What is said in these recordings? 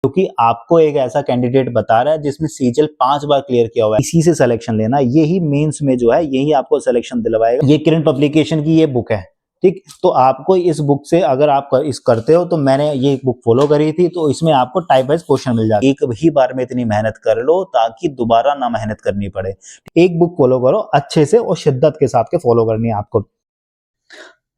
क्योंकि आपको एक ऐसा कैंडिडेट बता रहा है जिसने सीजीएल 5 बार क्लियर किया हुआ है, इसी से सिलेक्शन लेना, यही मेंस में जो है यही आपको सिलेक्शन दिलवाएगा। ये किरण पब्लिकेशन की ये बुक है, ठीक। तो आपको इस बुक से अगर आप इस करते हो, तो मैंने ये बुक फॉलो करी थी, तो इसमें आपको टाइप वाइज क्वेश्चन मिल जाएगा। एक ही बार में इतनी मेहनत कर लो ताकि दोबारा ना मेहनत करनी पड़े। एक बुक फॉलो करो अच्छे से और शिद्दत के साथ के फॉलो करनी है आपको।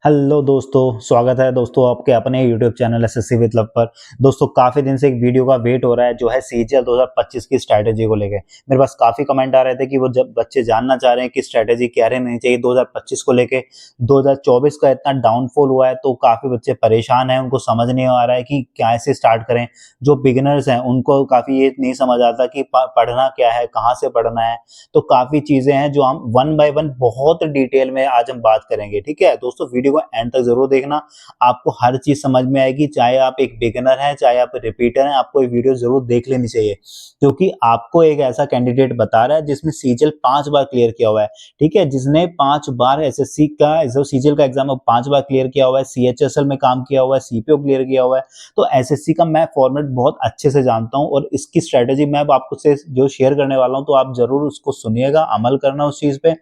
हेलो दोस्तों, स्वागत है दोस्तों आपके अपने YouTube channel SSC with love पर। दोस्तों काफी दिन से एक वीडियो का वेट हो रहा है, जो है सीजीएल 2025 की स्ट्रैटेजी को लेके। मेरे पास काफी कमेंट आ रहे थे कि वो जब बच्चे जानना चाह रहे हैं कि स्ट्रैटेजी क्या रहनी चाहिए 2025 को लेके। 2024 का इतना डाउनफॉल हुआ है तो काफी बच्चे परेशान हैं, उनको समझ नहीं आ रहा है कि कैसे स्टार्ट करें। जो बिगिनर्स हैं उनको काफी ये नहीं समझ आता कि पढ़ना क्या है, कहाँ से पढ़ना है। तो काफी चीजें हैं जो हम वन बाय वन बहुत डिटेल में आज हम बात करेंगे, ठीक है दोस्तों। वीडियो को एंड तक जरूर देखना, आपको हर चीज समझ में आएगी। चाहे आप एक बिगिनर हैं, चाहे आप रिपीटर हैं, आपको ये वीडियो जरूर देख लेनी चाहिए, क्योंकि आपको एक ऐसा कैंडिडेट बता रहा है जिसने सीजीएल 5 बार क्लियर किया हुआ है, ठीक है। जिसने 5 बार एसएससी का जो सीजीएल का एग्जाम 5 बार क्लियर किया हुआ है, सीएचएसएल में काम किया हुआ है, सीपीओ क्लियर किया हुआ है। तो एसएससी का मैं फॉर्मेट बहुत अच्छे से जानता हूं और इसकी स्ट्रेटेजी मैं आपको से जो शेयर करने वाला हूं, तो आप जरूर उसको सुनिएगा, अमल करना उस चीज पे,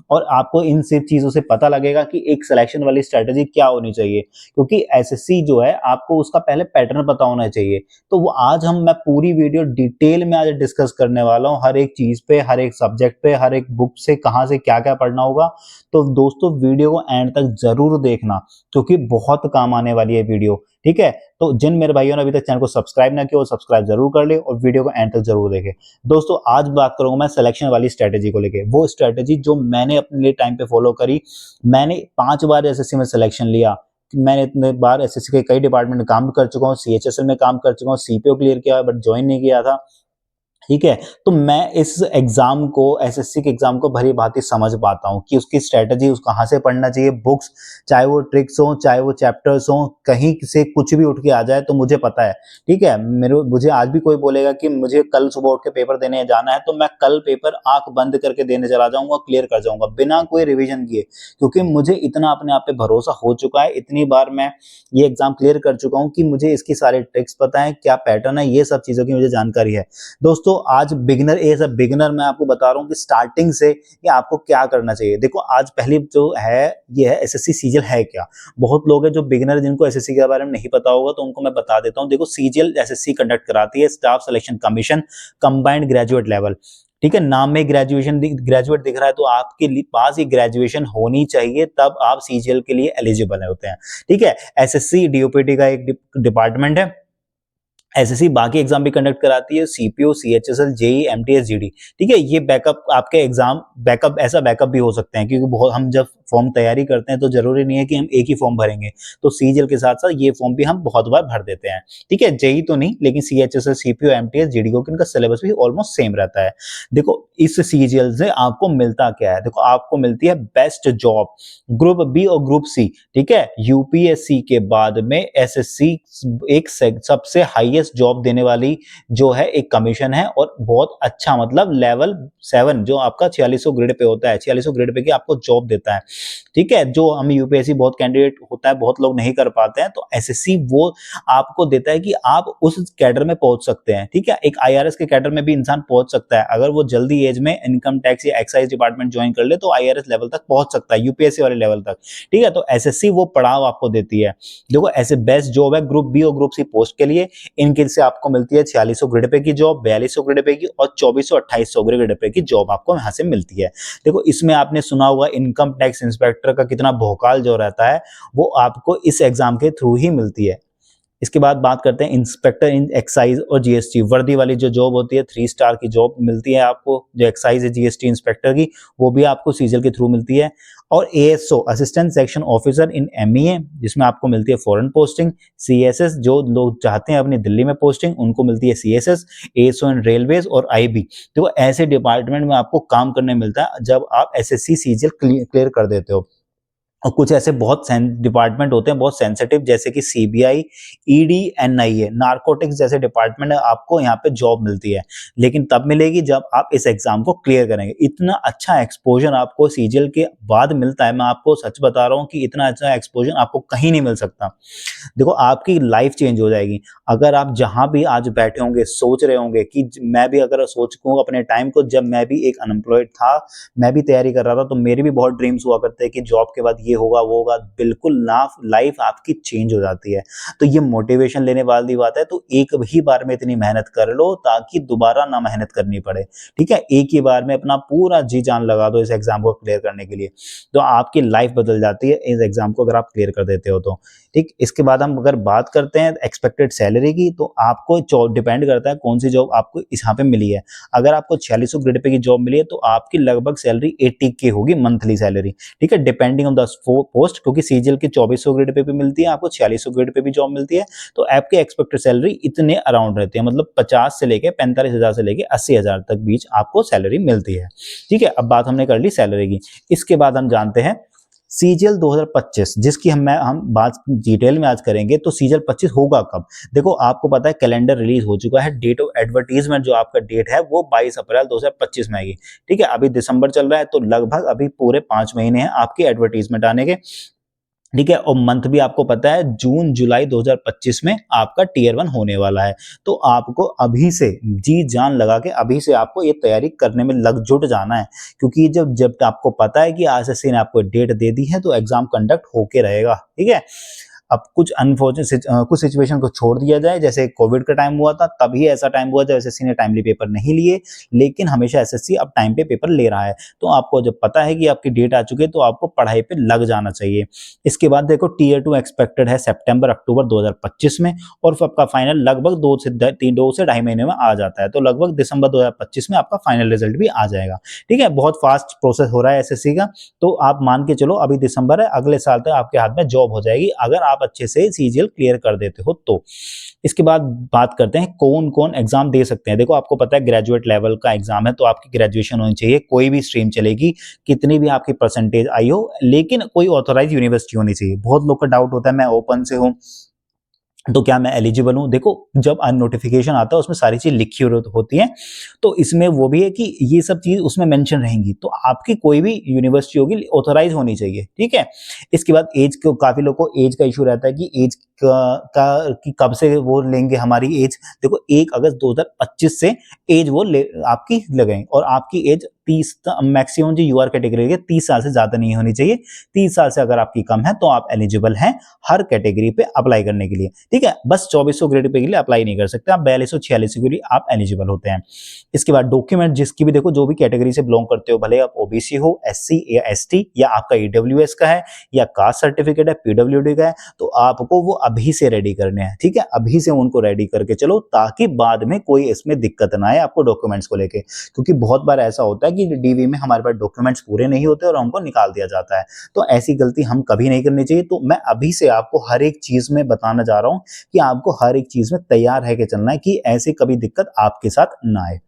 और आपको इन सब चीजों से पता लगेगा कि एक सिलेक्शन वाली स्ट्रेटेजी क्या होनी चाहिए। क्योंकि एसएससी जो है आपको उसका पहले पैटर्न पता होना चाहिए। तो वो आज मैं पूरी वीडियो डिटेल में आज डिस्कस करने वाला हूं, हर एक चीज पे, हर एक सब्जेक्ट पे, हर एक बुक से कहां से क्या क्या पढ़ना होगा। तो दोस्तों वीडियो को एंड तक जरूर देखना, क्योंकि बहुत काम आने वाली है वीडियो, ठीक है। तो जिन मेरे भाइयों ने अभी तक चैनल को सब्सक्राइब ना किया वो सब्सक्राइब जरूर कर ले और वीडियो को एंड तक जरूर देखें। दोस्तों आज बात करूंगा मैं सिलेक्शन वाली स्ट्रेटेजी को लेके, वो स्ट्रेटेजी जो मैंने अपने लिए टाइम पे फॉलो करी। मैंने 5 बार एसएससी में सिलेक्शन लिया। मैंने इतने बार एसएससी के कई डिपार्टमेंट में काम कर चुका हूँ, सीएचएसएल में काम कर चुका हूँ, सीपीओ क्लियर किया है बट ज्वाइन नहीं किया था, ठीक है। तो मैं इस एग्जाम को, एसएससी के एग्जाम को भली भांति समझ पाता हूँ कि उसकी स्ट्रेटेजी उस कहाँ से पढ़ना चाहिए। बुक्स, चाहे वो ट्रिक्स हो, चाहे वो चैप्टर्स हो, कहीं से कुछ भी उठ के आ जाए तो मुझे पता है, ठीक है। मुझे आज भी कोई बोलेगा कि मुझे कल सुबह उठ के पेपर देने जाना है, तो मैं कल पेपर आंख बंद करके देने चला जाऊंगा, क्लियर कर जाऊंगा बिना कोई रिविजन किए, क्योंकि मुझे इतना अपने आप पे भरोसा हो चुका है। इतनी बार मैं ये एग्जाम क्लियर कर चुका हूँ कि मुझे इसकी सारे ट्रिक्स पता है, क्या पैटर्न है, ये सब चीजों की मुझे जानकारी है। दोस्तों आज बिगिनर एज अ बिगिनर मैं आपको बता रहा हूं कि स्टार्टिंग से ये आपको क्या करना चाहिए। देखो आज पहली जो है ये है एसएससी सीजीएल है क्या। बहुत लोग हैं जो बिगिनर, जिनको एसएससी के बारे में नहीं पता होगा, तो उनको मैं बता देता हूं। देखो सीजीएल एसएससी कंडक्ट कराती है staff selection commission combined graduate level, ठीक है। नाम में ग्रेजुएशन ग्रेजुएट दिख रहा है, तो आपके पास ये ग्रेजुएशन होनी चाहिए, तब आप सीजीएल के लिए एलिजिबल होते हैं, ठीक है। एसएससी डीओपीटी का एक डिपार्टमेंट है। एसएससी बाकी एग्जाम भी कंडक्ट कराती है, CPO, CHSL, JE, MTS, GD, ठीक है। ये बैकअप आपके एग्जाम बैकअप, ऐसा बैकअप भी हो सकते हैं, क्योंकि बहुत हम जब फॉर्म तैयारी करते हैं तो जरूरी नहीं है कि हम एक ही फॉर्म भरेंगे। तो सीजीएल के साथ साथ ये फॉर्म भी हम बहुत बार भर देते हैं, ठीक है। जेई तो नहीं, लेकिन सीएचएसएल, सीपीओ, एमटीएस, जीडी को इनका सिलेबस भी ऑलमोस्ट सेम रहता है। देखो इस सीजीएल से आपको मिलता क्या है, देखो आपको मिलती है बेस्ट जॉब, ग्रुप बी और ग्रुप सी, ठीक है। यूपीएससी के बाद में एसएससी एक सबसे हाईएस्ट जॉब देने वाली जो है एक कमीशन है, और बहुत अच्छा मतलब लेवल 7 जो आपका 4600 ग्रेड पे होता है, 4600 ग्रेड पे की आपको जॉब देता है, ठीक है। जो हम यूपीएससी बहुत कैंडिडेट होता है, बहुत लोग नहीं कर पाते हैं, तो एसएससी वो आपको देता है कि आप उस कैडर में पहुंच सकते हैं, ठीक है। एक आईआरएस के कैडर में भी इंसान पहुंच सकता है, अगर वो जल्दी एज में इनकम टैक्स या एक्साइज डिपार्टमेंट ज्वाइन कर ले तो आईआरएस लेवल तक पहुंच सकता है, यूपीएससी वाले लेवल तक, ठीक है। तो एसएससी वो पड़ाव आपको देती है। देखो ऐसे बेस्ट जॉब है ग्रुप बी और ग्रुप सी पोस्ट के लिए, इनके से आपको मिलती है 4600 ग्रेड पे की जॉब, 4200 ग्रेड पे की और 2400 2800 ग्रेड पे की जॉब आपको यहां से मिलती है। देखो इसमें आपने सुना होगा इनकम टैक्स इंस्पेक्टर का कितना भौकाल जो रहता है, वो आपको इस एग्जाम के थ्रू ही मिलती है। इसके बाद बात करते हैं इंस्पेक्टर इन एक्साइज और जीएसटी, वर्दी वाली जो जॉब होती है, 3 स्टार की जॉब मिलती है आपको, जो एक्साइज है जीएसटी इंस्पेक्टर की, वो भी आपको सीजीएल के थ्रू मिलती है। और ASO assistant section officer in MEA, जिसमें आपको मिलती है फॉरेन पोस्टिंग। सीएसएस जो लोग चाहते हैं अपनी दिल्ली में पोस्टिंग, उनको मिलती है सीएसएस। एएसओ इन रेलवेज और आईबी, तो ऐसे डिपार्टमेंट में आपको काम करने मिलता है जब आप एसएससी सीजीएल क्लियर कर देते हो। और कुछ ऐसे बहुत डिपार्टमेंट होते हैं बहुत सेंसिटिव, जैसे कि सीबीआई, ईडी, एनआईए, नारकोटिक्स जैसे डिपार्टमेंट में आपको यहाँ पे जॉब मिलती है, लेकिन तब मिलेगी जब आप इस एग्जाम को क्लियर करेंगे। इतना अच्छा एक्सपोजर आपको सीजीएल के बाद मिलता है, मैं आपको सच बता रहा हूँ कि इतना अच्छा एक्सपोजर आपको कहीं नहीं मिल सकता। देखो आपकी लाइफ चेंज हो जाएगी। अगर आप जहां भी आज बैठे होंगे सोच रहे होंगे कि मैं भी अगर सोचूं अपने टाइम को, जब मैं भी एक अनएम्प्लॉयड था, मैं भी तैयारी कर रहा था, तो मेरे भी बहुत ड्रीम्स हुआ करते हैं कि जॉब के बाद ये होगा वो होगा। बिल्कुल ना, लाइफ आपकी चेंज हो जाती है। तो ये मोटिवेशन लेने वाली बात है। तो एक ही बार में इतनी मेहनत कर लो ताकि दोबारा ना मेहनत करनी पड़े। ठीक है, एक ही बार में अपना पूरा जी जान लगा दो इस एग्जाम को क्लियर करने के लिए, तो आपकी लाइफ बदल जाती है इस एग्जाम को अगर आप क्लियर कर देते हो तो। ठीक, इसके बाद हम अगर बात करते हैं एक्सपेक्टेड सैलरी की, तो आपको डिपेंड करता है कौन सी जॉब आपको यहाँ पे मिली है। अगर आपको 4600 ग्रेड पे की जॉब मिली है तो आपकी लगभग सैलरी 80K होगी मंथली सैलरी। ठीक है, डिपेंडिंग ऑन द पोस्ट, क्योंकि सीजीएल की 2400 ग्रेड पे भी मिलती है, आपको 4600 ग्रेड पे भी जॉब मिलती है, तो आपकी एक्सपेक्टेड सैलरी इतने अराउंड रहती है, मतलब 50 से लेके 45,000 से लेके 80,000 तक बीच आपको सैलरी मिलती है। ठीक है, अब बात हमने कर ली सैलरी की। इसके बाद हम जानते हैं सीजीएल 2025, जिसकी हम बात डिटेल में आज करेंगे। तो सीजीएल 25 होगा कब? देखो आपको पता है कैलेंडर रिलीज हो चुका है, डेट ऑफ एडवर्टीजमेंट जो आपका डेट है वो 22 अप्रैल 2025 में आएगी। ठीक है, अभी दिसंबर चल रहा है, तो लगभग अभी पूरे 5 महीने हैं आपके एडवर्टीजमेंट आने के। ठीक है, और मंथ भी आपको पता है जून जुलाई 2025 में आपका टीयर 1 होने वाला है। तो आपको अभी से जी जान लगा के अभी से आपको ये तैयारी करने में लग जुट जाना है, क्योंकि जब जब आपको पता है कि आईसीएसई ने आपको डेट दे दी है तो एग्जाम कंडक्ट होके रहेगा। ठीक है, अब कुछ अनफॉर्चुनेट कुछ सिचुएशन को छोड़ दिया जाए, जैसे कोविड का टाइम हुआ था तभी ऐसा टाइम हुआ जब एसएससी ने टाइमली पेपर नहीं लिए, लेकिन हमेशा एसएससी अब टाइम पे पेपर ले रहा है। तो आपको जब पता है कि आपकी डेट आ चुकी है तो आपको पढ़ाई पे लग जाना चाहिए। इसके बाद देखो टीयर 2 एक्सपेक्टेड है सितंबर अक्टूबर 2025 में, और फिर आपका फाइनल लगभग 2 से ढाई महीने में आ जाता है, तो लगभग दिसंबर 2025 में आपका फाइनल रिजल्ट भी आ जाएगा। ठीक है, बहुत फास्ट प्रोसेस हो रहा है एसएससी का। तो आप मान के चलो अभी दिसंबर है, अगले साल तक आपके हाथ में जॉब हो जाएगी अगर आप अच्छे से सीजीएल क्लियर कर देते हो तो। इसके बाद बात करते हैं कौन कौन एग्जाम दे सकते हैं। देखो आपको पता है ग्रेजुएट लेवल का एग्जाम है, तो आपकी ग्रेजुएशन होनी चाहिए, कोई भी स्ट्रीम चलेगी, कितनी भी आपकी परसेंटेज आई हो, लेकिन कोई ऑथोराइज यूनिवर्सिटी होनी चाहिए। बहुत लोग का डाउट होता है मैं ओपन से हूँ तो क्या मैं एलिजिबल हूं? देखो जब नोटिफिकेशन आता है उसमें सारी चीज लिखी होती है, तो इसमें वो भी है कि ये सब चीज उसमें मेंशन रहेंगी, तो आपकी कोई भी यूनिवर्सिटी होगी ऑथोराइज होनी चाहिए। ठीक है, इसके बाद एज को, काफी लोगों को एज का इशू रहता है कि एज कि कब से वो लेंगे हमारी एज। देखो 1 अगस्त 2025 से एज वो आपकी लगेंगे, और आपकी एज 30 मैक्सिमम जो यूआर कैटेगरी है 30 साल से ज्यादा नहीं होनी चाहिए। 30 साल से अगर आपकी कम है तो आप एलिजिबल हैं हर कैटेगरी पे अप्लाई करने के लिए। ठीक है, बस 2400 ग्रेड पे के लिए अप्लाई नहीं कर सकते आप, 4246 के लिए आप एलिजिबल होते हैं। इसके बाद डॉक्यूमेंट जिसकी भी, देखो जो भी कैटेगरी से बिलोंग करते हो, भले आप ओबीसी हो, एससी या एसटी, या आपका ईडब्ल्यूएस का है, या कास्ट सर्टिफिकेट है, पीडब्ल्यूडी का है, तो आपको वो अभी से रेडी करने हैं। ठीक है, अभी से उनको रेडी करके चलो ताकि बाद में कोई इसमें दिक्कत ना आए आपको डॉक्यूमेंट्स को लेके, क्योंकि बहुत बार ऐसा होता है कि डीवी में हमारे पास डॉक्यूमेंट्स पूरे नहीं होते और हमको निकाल दिया जाता है। तो ऐसी गलती हम कभी नहीं करनी चाहिए। तो मैं अभी से आपको हर एक चीज में बताना चाह रहा हूं कि आपको हर एक चीज में तैयार रह के चलना है कि ऐसे कभी दिक्कत आपके साथ ना आए।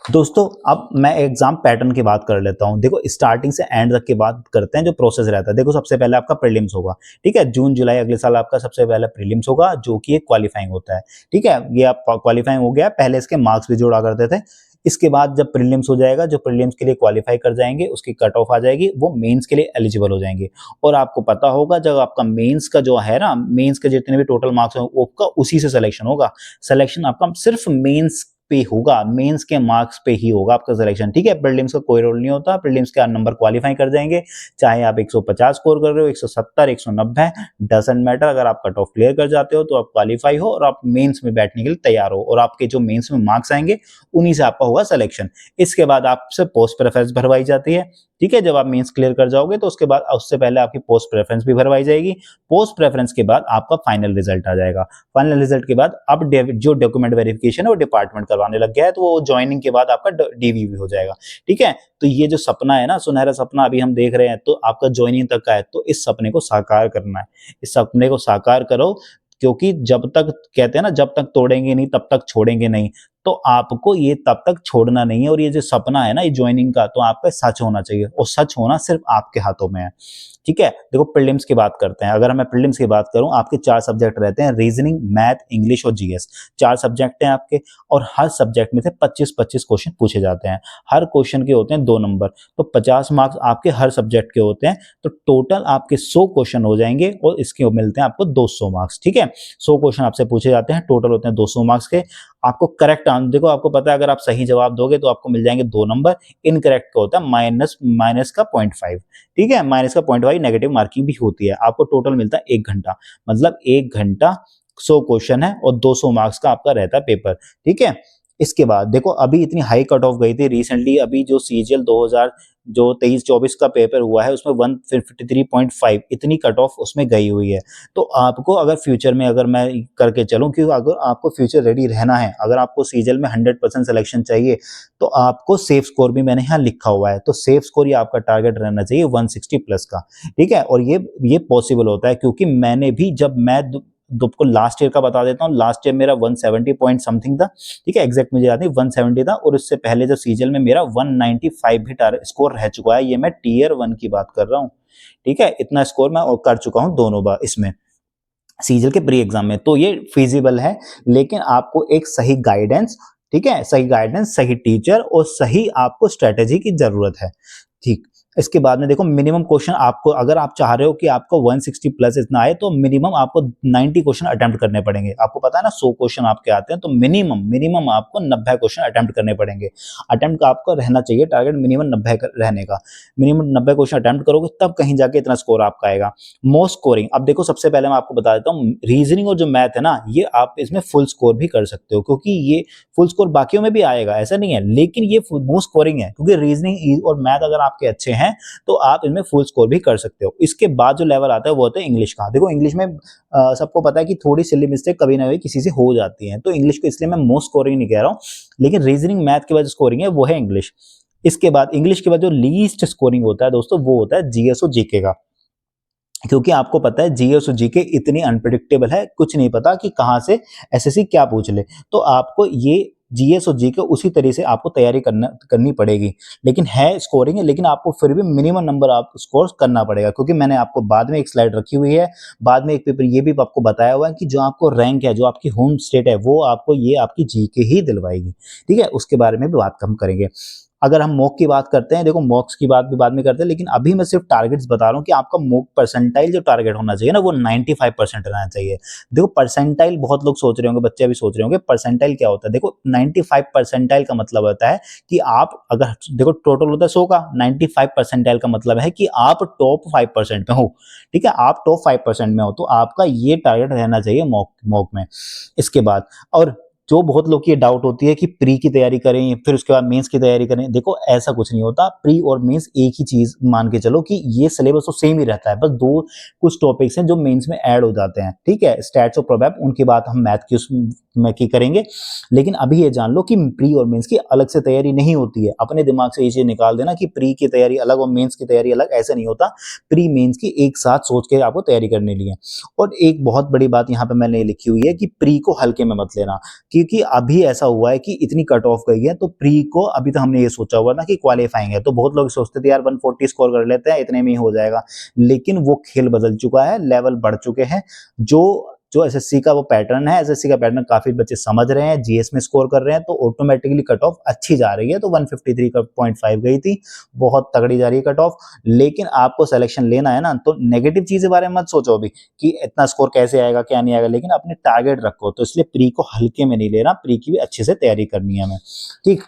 दोस्तों अब मैं एग्जाम पैटर्न की बात कर लेता हूं। देखो स्टार्टिंग से एंड तक की बात करते हैं, जो प्रोसेस रहता है। देखो सबसे पहले आपका प्रीलिम्स होगा। ठीक है, जून जुलाई अगले साल आपका सबसे पहले प्रीलिम्स होगा, जो कि एक क्वालिफाइंग होता है। ठीक है, ये आप क्वालिफाइंग हो गया, पहले इसके मार्क्स भी जोड़ा करते थे। इसके बाद जब प्रीलिम्स हो जाएगा, जो प्रीलिम्स के लिए क्वालिफाई कर जाएंगे उसकी कट ऑफ आ जाएगी, वो मेंस के लिए एलिजिबल हो जाएंगे। और आपको पता होगा जब आपका मेंस का जो है ना, मेंस के जितने भी टोटल मार्क्स हैं आपका उसी से सिलेक्शन होगा। सिलेक्शन आपका सिर्फ मेंस पे होगा, मेंस के मार्क्स पे ही होगा आपका सिलेक्शन। ठीक है, प्रीलिम्स का कोई रोल नहीं होता, प्रीलिम्स के नंबर क्वालिफाई कर जाएंगे, चाहे आप 150 स्कोर कर रहे हो, 170, 190, डजंट मैटर। अगर आप कट ऑफ क्लियर कर जाते हो तो आप क्वालिफाई हो और आप मेंस में बैठने के लिए तैयार हो, और आपके जो मेंस में मार्क्स आएंगे उन्हीं से आपका होगा सिलेक्शन। इसके बाद आपसे पोस्ट प्रेफरेंस भरवाई जाती है। ठीक है, जब आप मेंस क्लियर कर जाओगे तो उसके बाद उससे पहले आपकी पोस्ट प्रेफरेंस भी भरवाई जाएगी। पोस्ट प्रेफरेंस के बाद आपका फाइनल रिजल्ट आ जाएगा। फाइनल रिजल्ट के बाद अब जो डॉक्यूमेंट वेरिफिकेशन है वो डिपार्टमेंट करवाने लग गया है, तो वो ज्वाइनिंग के बाद आपका डीवी भी हो जाएगा। ठीक है, तो ये जो सपना है ना, सुनहरा सपना अभी हम देख रहे हैं, तो आपका ज्वाइनिंग तक का है, तो इस सपने को साकार करना है। इस सपने को साकार करो, क्योंकि जब तक कहते हैं ना, जब तक तोड़ेंगे नहीं तब तक छोड़ेंगे नहीं। तो आपको ये तब तक छोड़ना नहीं है, और ये जो सपना है ना ये ज्वाइनिंग का, तो आपका सच होना चाहिए, और सच होना सिर्फ आपके हाथों में है। ठीक है, देखो प्रीलिम्स की बात करते हैं। अगर मैं प्रीलिम्स की बात करूं, आपके 4 सब्जेक्ट रहते हैं, रीजनिंग, मैथ, इंग्लिश और जीएस। 4 सब्जेक्ट हैं आपके, और हर सब्जेक्ट में से 25-25 क्वेश्चन पूछे जाते हैं। हर क्वेश्चन के होते हैं 2 नंबर, तो 50 मार्क्स आपके हर सब्जेक्ट के होते हैं। तो टोटल आपके 100 क्वेश्चन हो जाएंगे, और इसके मिलते हैं आपको 200 मार्क्स। ठीक है, 100 क्वेश्चन आपसे पूछे जाते हैं, टोटल होते हैं 200 मार्क्स के। आपको करेक्ट आंसर, देखो आपको पता है अगर आप सही जवाब दोगे तो आपको मिल जाएंगे 2 नंबर, इनकरेक्ट का होता है माइनस का 0.5। ठीक है, माइनस का 0.5 नेगेटिव मार्किंग भी होती है। आपको टोटल मिलता है 1 घंटा, मतलब 1 घंटा 100 क्वेश्चन है, और 200 मार्क्स का आपका रहता है पेपर। ठीक है, इसके बाद देखो अभी इतनी हाई कट ऑफ गई थी रिसेंटली, अभी जो सीजीएल 2000 जो 23-24 का पेपर हुआ है उसमें 153.5 इतनी कट ऑफ उसमें गई हुई है। तो आपको अगर फ्यूचर में, अगर मैं करके चलूं, क्योंकि अगर आपको फ्यूचर रेडी रहना है, अगर आपको सीजीएल में 100% सिलेक्शन चाहिए, तो आपको सेफ स्कोर भी मैंने यहाँ लिखा हुआ है, तो सेफ स्कोर ये आपका टारगेट रहना चाहिए 160 प्लस का। ठीक है, और ये पॉसिबल होता है, क्योंकि मैंने भी, जब मैं आपको लास्ट ईयर का बता देता हूँ, लास्ट ईयर मेरा 170 पॉइंट समथिंग था। ठीक है, एग्जैक्ट मुझे याद नहीं, 170 था, और उससे पहले जो सीजीएल में मेरा 195 भी स्कोर रह चुका है। ये मैं टीयर 1 की बात कर रहा हूँ। ठीक है, इतना स्कोर मैं कर चुका हूँ दोनों बार इसमें, सीजीएल के प्री एग्जाम में, तो ये फिजिबल है। लेकिन आपको एक सही गाइडेंस, ठीक है, सही गाइडेंस, सही टीचर और सही आपको स्ट्रेटेजी की जरूरत है। ठीक, इसके बाद में देखो मिनिमम क्वेश्चन आपको, अगर आप चाह रहे हो कि आपको 160 प्लस इतना आए, तो मिनिमम आपको 90 क्वेश्चन अटेम्प्ट करने पड़ेंगे। आपको पता है ना 100 क्वेश्चन आपके आते हैं, तो मिनिमम आपको 90 क्वेश्चन अटेम्प्ट करने पड़ेंगे। अटेम्प्ट आपको रहना चाहिए टारगेट मिनिमम 90 रहने का। मिनिमम 90 क्वेश्चन अटेम्प्ट करोगे तब कहीं जाके इतना स्कोर आपका आएगा। मोस्ट स्कोरिंग, अब देखो सबसे पहले मैं आपको बता देता हूँ, रीजनिंग और जो मैथ है ना, ये आप इसमें फुल स्कोर भी कर सकते हो, क्योंकि ये फुल स्कोर बाकियों में भी आएगा, ऐसा नहीं है, लेकिन ये मोस्ट स्कोरिंग है, क्योंकि रीजनिंग और मैथ अगर आपके अच्छे हैं तो आप इनमें फुल स्कोर भी कर सकते हो। इसके बाद जो लेवल आता है वो होता है इंग्लिश का। देखो इंग्लिश में सबको पता है कि थोड़ी सिली मिस्टेक कभी ना कभी किसी से हो जाती है, तो इंग्लिश को इसलिए मैं मोस्ट स्कोरिंग नहीं कह रहा हूँ, लेकिन रीजनिंग मैथ के बाद जो स्कोरिंग है वो है इंग्लिश। इसके बाद इंग्लिश के बाद जो लीस्ट स्कोरिंग होता है दोस्तों, वो होता है जीएस और जीके का, क्योंकि आपको पता है जीएस और जीके इतनी अनप्रिडिक्टेबल है, कुछ नहीं पता कि कहां से एसएससी क्या पूछ ले। तो आपको ये जीएस और जीके उसी तरह से आपको तैयारी करनी पड़ेगी, लेकिन है स्कोरिंग है, लेकिन आपको फिर भी मिनिमम नंबर आप स्कोर करना पड़ेगा, क्योंकि मैंने आपको बाद में एक स्लाइड रखी हुई है, बाद में एक पेपर ये भी आपको बताया हुआ है कि जो आपको रैंक है, जो आपकी होम स्टेट है, वो आपको ये आपकी जीके ही दिलवाएगी। ठीक है, उसके बारे में भी बात हम करेंगे। अगर हम मॉक की बात करते हैं, देखो मॉक्स की बात भी बाद में करते हैं, लेकिन अभी मैं सिर्फ टारगेट्स बता रहा हूँ कि आपका मॉक परसेंटाइल जो टारगेट होना चाहिए ना, वो 95% रहना चाहिए। देखो परसेंटाइल बहुत लोग सोच रहे होंगे, बच्चे अभी सोच रहे होंगे परसेंटाइल क्या होता है। देखो 95 परसेंटाइल का मतलब होता है कि आप, अगर देखो टोटल होता है 100 का, 95 परसेंटाइल का मतलब है कि आप टॉप 5% में हो। ठीक है, आप टॉप 5% में हो, तो आपका ये टारगेट रहना चाहिए मॉक में। इसके बाद, और जो बहुत लोग की ये डाउट होती है कि प्री की तैयारी करें फिर उसके बाद मेंस की तैयारी करें, देखो ऐसा कुछ नहीं होता। प्री और मेंस एक ही चीज मान के चलो कि ये सिलेबस तो सेम ही रहता है, बस दो कुछ टॉपिक्स हैं जो मेंस में ऐड हो जाते हैं। ठीक है, स्टैट्स और प्रोबेब, उनकी बात हम मैथ की उसमें की करेंगे, लेकिन अभी ये जान लो कि प्री और मेंस की अलग से तैयारी नहीं होती है। अपने दिमाग से ये चीज निकाल देना कि प्री की तैयारी अलग और मेंस की तैयारी अलग, ऐसा नहीं होता। प्री मेंस की एक साथ सोच के आपको तैयारी करने लिए। और एक बहुत बड़ी बात यहाँ पे मैंने लिखी हुई है कि प्री को हल्के में मत लेना, क्योंकि अभी ऐसा हुआ है कि इतनी कट ऑफ गई है, तो प्री को अभी तो हमने ये सोचा हुआ था कि क्वालिफाइंग है, तो बहुत लोग सोचते थे यार 140 स्कोर कर लेते हैं, इतने में ही हो जाएगा, लेकिन वो खेल बदल चुका है, लेवल बढ़ चुके हैं। जो एसएससी का वो पैटर्न है, एसएससी का पैटर्न काफी बच्चे समझ रहे हैं, जीएस में स्कोर कर रहे हैं, तो ऑटोमेटिकली कट ऑफ अच्छी जा रही है। तो 153.5 गई थी, बहुत तगड़ी जा रही है कट ऑफ। लेकिन आपको सिलेक्शन लेना है ना, तो नेगेटिव चीजें बारे में मत सोचो अभी कि इतना स्कोर कैसे आएगा क्या नहीं आएगा, लेकिन अपने टारगेट रखो। तो इसलिए प्री को हल्के में नहीं लेना, प्री की भी अच्छे से तैयारी करनी है हमें। ठीक,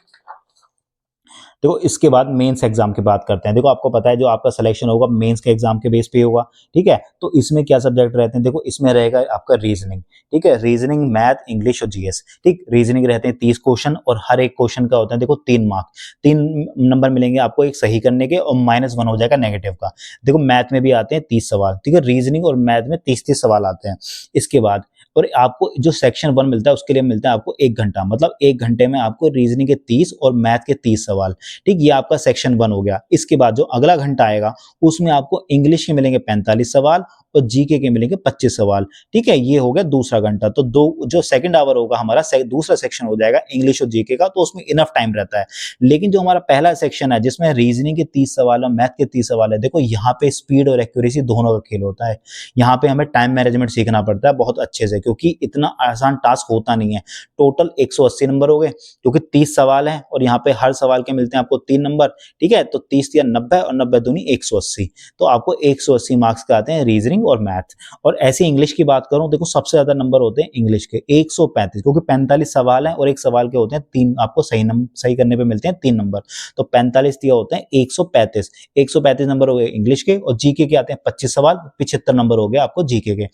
देखो इसके बाद मेंस एग्जाम की बात करते हैं। देखो आपको पता है जो आपका सिलेक्शन होगा मेंस के एग्जाम के बेस पे होगा। ठीक है, तो इसमें क्या सब्जेक्ट रहते हैं, देखो इसमें रहेगा आपका रीजनिंग। ठीक है, रीजनिंग, मैथ, इंग्लिश और जीएस। ठीक, रीजनिंग रहते हैं 30 क्वेश्चन, और हर एक क्वेश्चन का होता है देखो 3 मार्क, 3 नंबर मिलेंगे आपको एक सही करने के, और -1 हो जाएगा नेगेटिव का। देखो मैथ में भी आते हैं 30 सवाल। ठीक है, रीजनिंग और मैथ में 30-30 सवाल आते हैं। इसके बाद, और आपको जो सेक्शन 1 मिलता है उसके लिए मिलता है आपको 1 घंटा, मतलब 1 घंटे में आपको रीजनिंग के 30 और मैथ के 30 सवाल। ठीक, ये आपका सेक्शन 1 हो गया। इसके बाद जो अगला घंटा आएगा उसमें आपको इंग्लिश के मिलेंगे 45 सवाल, और जीके के मिलेंगे 25 सवाल। ठीक है, ये हो गया दूसरा घंटा। तो दो जो सेकंड आवर होगा हमारा दूसरा सेक्शन हो जाएगा इंग्लिश और जीके का, तो उसमें इनफ टाइम रहता है। लेकिन जो हमारा पहला सेक्शन है जिसमें रीजनिंग के 30 सवाल और मैथ के 30 सवाल है, देखो यहाँ पे स्पीड और एक्यूरेसी दोनों का खेल होता है। यहाँ पे हमें टाइम मैनेजमेंट सीखना पड़ता है बहुत अच्छे से, क्योंकि इतना आसान टास्क होता नहीं है। टोटल 180 नंबर हो गए, क्योंकि 30 सवाल हैं और यहाँ पे हर सवाल के मिलते हैं आपको 3 नंबर। ठीक है, तो 30 या 90 और 90 दूनी 180, तो आपको 180 मार्क्स के आते हैं रीजनिंग और मैथ। और ऐसे इंग्लिश की बात करूं, देखो सबसे ज्यादा नंबर होते हैं इंग्लिश के 135, क्योंकि 45 सवाल हैं और एक सवाल के होते हैं 3, आपको सही करने पे मिलते हैं 3 नंबर। तो 45 दिया होते हैं 135, 135 नंबर हो गए इंग्लिश के, और जीके के आते हैं 25 सवाल, 75 नंबर हो गए आपको जीके के।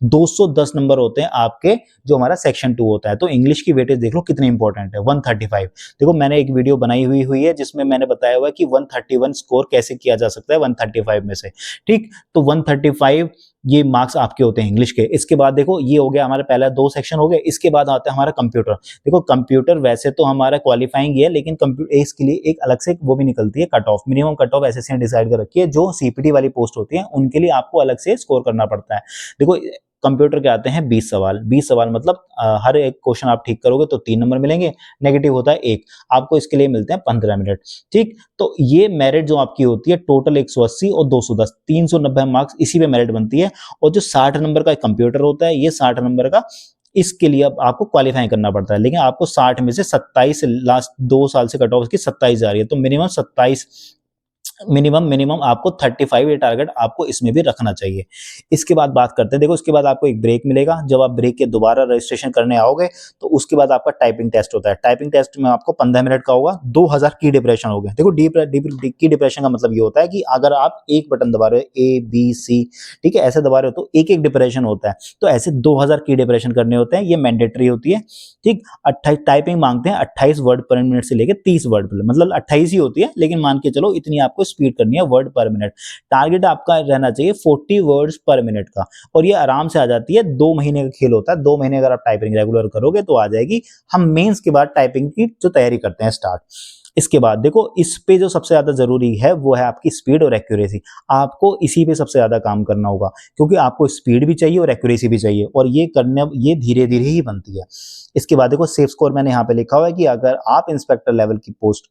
210 नंबर होते हैं आपके जो हमारा सेक्शन 2 होता है। तो इंग्लिश की वेटेज देख लो कितनी इंपॉर्टेंट है, 135। देखो मैंने एक वीडियो बनाई हुई है जिसमें मैंने बताया हुआ है कि 131 स्कोर कैसे किया जा सकता है 135 में से। ठीक, तो 135 ये मार्क्स आपके होते हैं इंग्लिश के। इसके बाद देखो ये हो गया हमारा पहला 2 सेक्शन हो गए। इसके बाद आता है हमारा कंप्यूटर। देखो कंप्यूटर वैसे तो हमारा क्वालिफाइंग ही है, लेकिन कंप्यूटर इसके लिए एक अलग से वो भी निकलती है cut off, minimum cut off SSC ने डिसाइड कर रखी है। जो सीपीटी वाली पोस्ट होती है उनके लिए आपको अलग से स्कोर करना पड़ता है। देखो कंप्यूटर के आते हैं 20 सवाल, 20 सवाल मतलब हर एक क्वेश्चन आप ठीक करोगे तो 3 नंबर मिलेंगे, नेगेटिव होता है 1, आपको इसके लिए मिलते हैं 15 मिनट। ठीक, तो ये मेरिट जो आपकी होती है टोटल 180 और 210, 390 मार्क्स इसी पे मेरिट बनती है। और जो 60 नंबर का कंप्यूटर होता है, ये 60 नंबर का इसके लिए अब आपको क्वालिफाई करना पड़ता है, लेकिन आपको 60 में से 27, लास्ट 2 साल से कट ऑफ इसकी 27 जा रही है, तो मिनिमम 27, मिनिमम आपको 35 ये टारगेट आपको इसमें भी रखना चाहिए। इसके बाद बात करते हैं, देखो इसके बाद आपको एक ब्रेक मिलेगा। जब आप ब्रेक के दोबारा रजिस्ट्रेशन करने आओगे तो उसके बाद आपका टाइपिंग टेस्ट होता है। टाइपिंग टेस्ट में आपको 15 मिनट का होगा, 2000 की डिप्रेशन हो गए। देखो की डिप्रेशन का मतलब ये होता है कि अगर आप एक बटन दबा रहे हो A B C, ठीक है, ऐसे दबा रहे हो तो एक एक डिप्रेशन होता है, तो ऐसे 2000 की डिप्रेशन करने होते हैं, ये मैंडेटरी होती है। ठीक, 28 टाइपिंग मांगते हैं 28 वर्ड पर मिनट से लेकर 30 वर्ड पर, मतलब 28 ही होती है, लेकिन मान के चलो इतनी आपको स्पीड करनी है वर्ड पर मिनट। टारगेट आपका रहना चाहिए 40 वर्ड्स पर मिनट का, और ये आराम से आ जाती है। 2 महीने का खेल होता है, 2 महीने अगर आप टाइपिंग रेगुलर करोगे तो आ जाएगी। हम मेंस के बाद टाइपिंग की जो तैयारी करते हैं स्टार्ट। इसके बाद देखो इस पे जो सबसे ज्यादा जरूरी है वो है आपकी स्पीड और एक्यूरेसी। आपको इसी पे सबसे ज्यादा काम करना होगा, क्योंकि आपको स्पीड भी चाहिए और एक्यूरेसी भी चाहिए, और ये धीरे धीरे ही बनती है। इसके बाद देखो सेफ स्कोर मैंने यहाँ पे लिखा हुआ है कि अगर आप इंस्पेक्टर लेवल की पोस्ट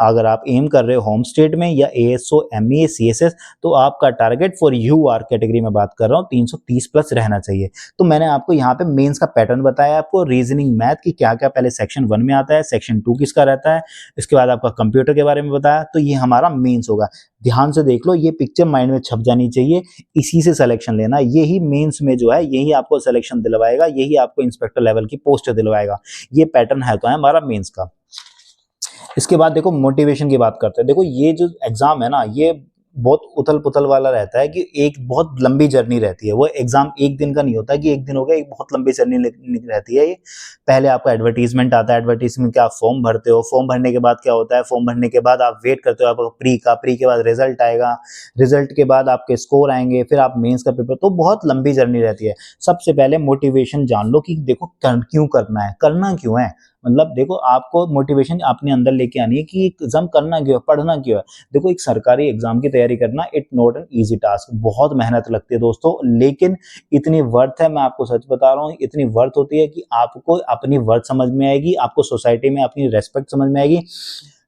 अगर आप एम कर रहे हो होम स्टेट में या एएसओ एमईए सीएसएस, तो आपका टारगेट फॉर यूआर कैटेगरी में बात कर रहा हूँ 330 प्लस रहना चाहिए। तो मैंने आपको यहाँ पे मेंस का पैटर्न बताया, आपको रीजनिंग मैथ की क्या क्या पहले सेक्शन 1 में आता है, सेक्शन 2 किसका रहता है, इसके बाद आपका कंप्यूटर के बारे में बताया। तो ये हमारा मेंस होगा, ध्यान से देख लो, ये पिक्चर माइंड में छप जानी चाहिए। इसी से सिलेक्शन लेना, यही मेंस में जो है यही आपको सिलेक्शन दिलवाएगा, यही आपको इंस्पेक्टर लेवल की पोस्ट दिलवाएगा। ये पैटर्न है तो है हमारा मेंस का। इसके बाद देखो मोटिवेशन की बात करते हैं। देखो ये जो एग्जाम है ना, ये बहुत उथल पुथल वाला रहता है कि एक बहुत लंबी जर्नी रहती है। वो एग्जाम एक दिन का नहीं होता कि एक दिन हो गया, एक बहुत लंबी जर्नी रहती है ये। पहले आपका एडवर्टीजमेंट आता है, एडवर्टीजमेंट के आप फॉर्म भरते हो, फॉर्म भरने के बाद क्या होता है, फॉर्म भरने के बाद आप वेट करते हो आपको प्री का, प्री के बाद रिजल्ट आएगा, रिजल्ट के बाद आपके स्कोर आएंगे, फिर आप मेंस का पेपर, तो बहुत लंबी जर्नी रहती है। सबसे पहले मोटिवेशन जान लो कि देखो क्यों करना है, करना क्यों है। मतलब देखो आपको मोटिवेशन अपने अंदर लेके आनी है कि एग्जाम करना क्यों है, पढ़ना क्यों है। देखो एक सरकारी एग्जाम की तैयारी करना it not an easy task, बहुत मेहनत लगती है दोस्तों, लेकिन इतनी वर्थ है, मैं आपको सच बता रहा हूँ, इतनी वर्थ होती है कि आपको अपनी वर्थ समझ में आएगी, आपको सोसाइटी में अपनी रेस्पेक्ट समझ में आएगी।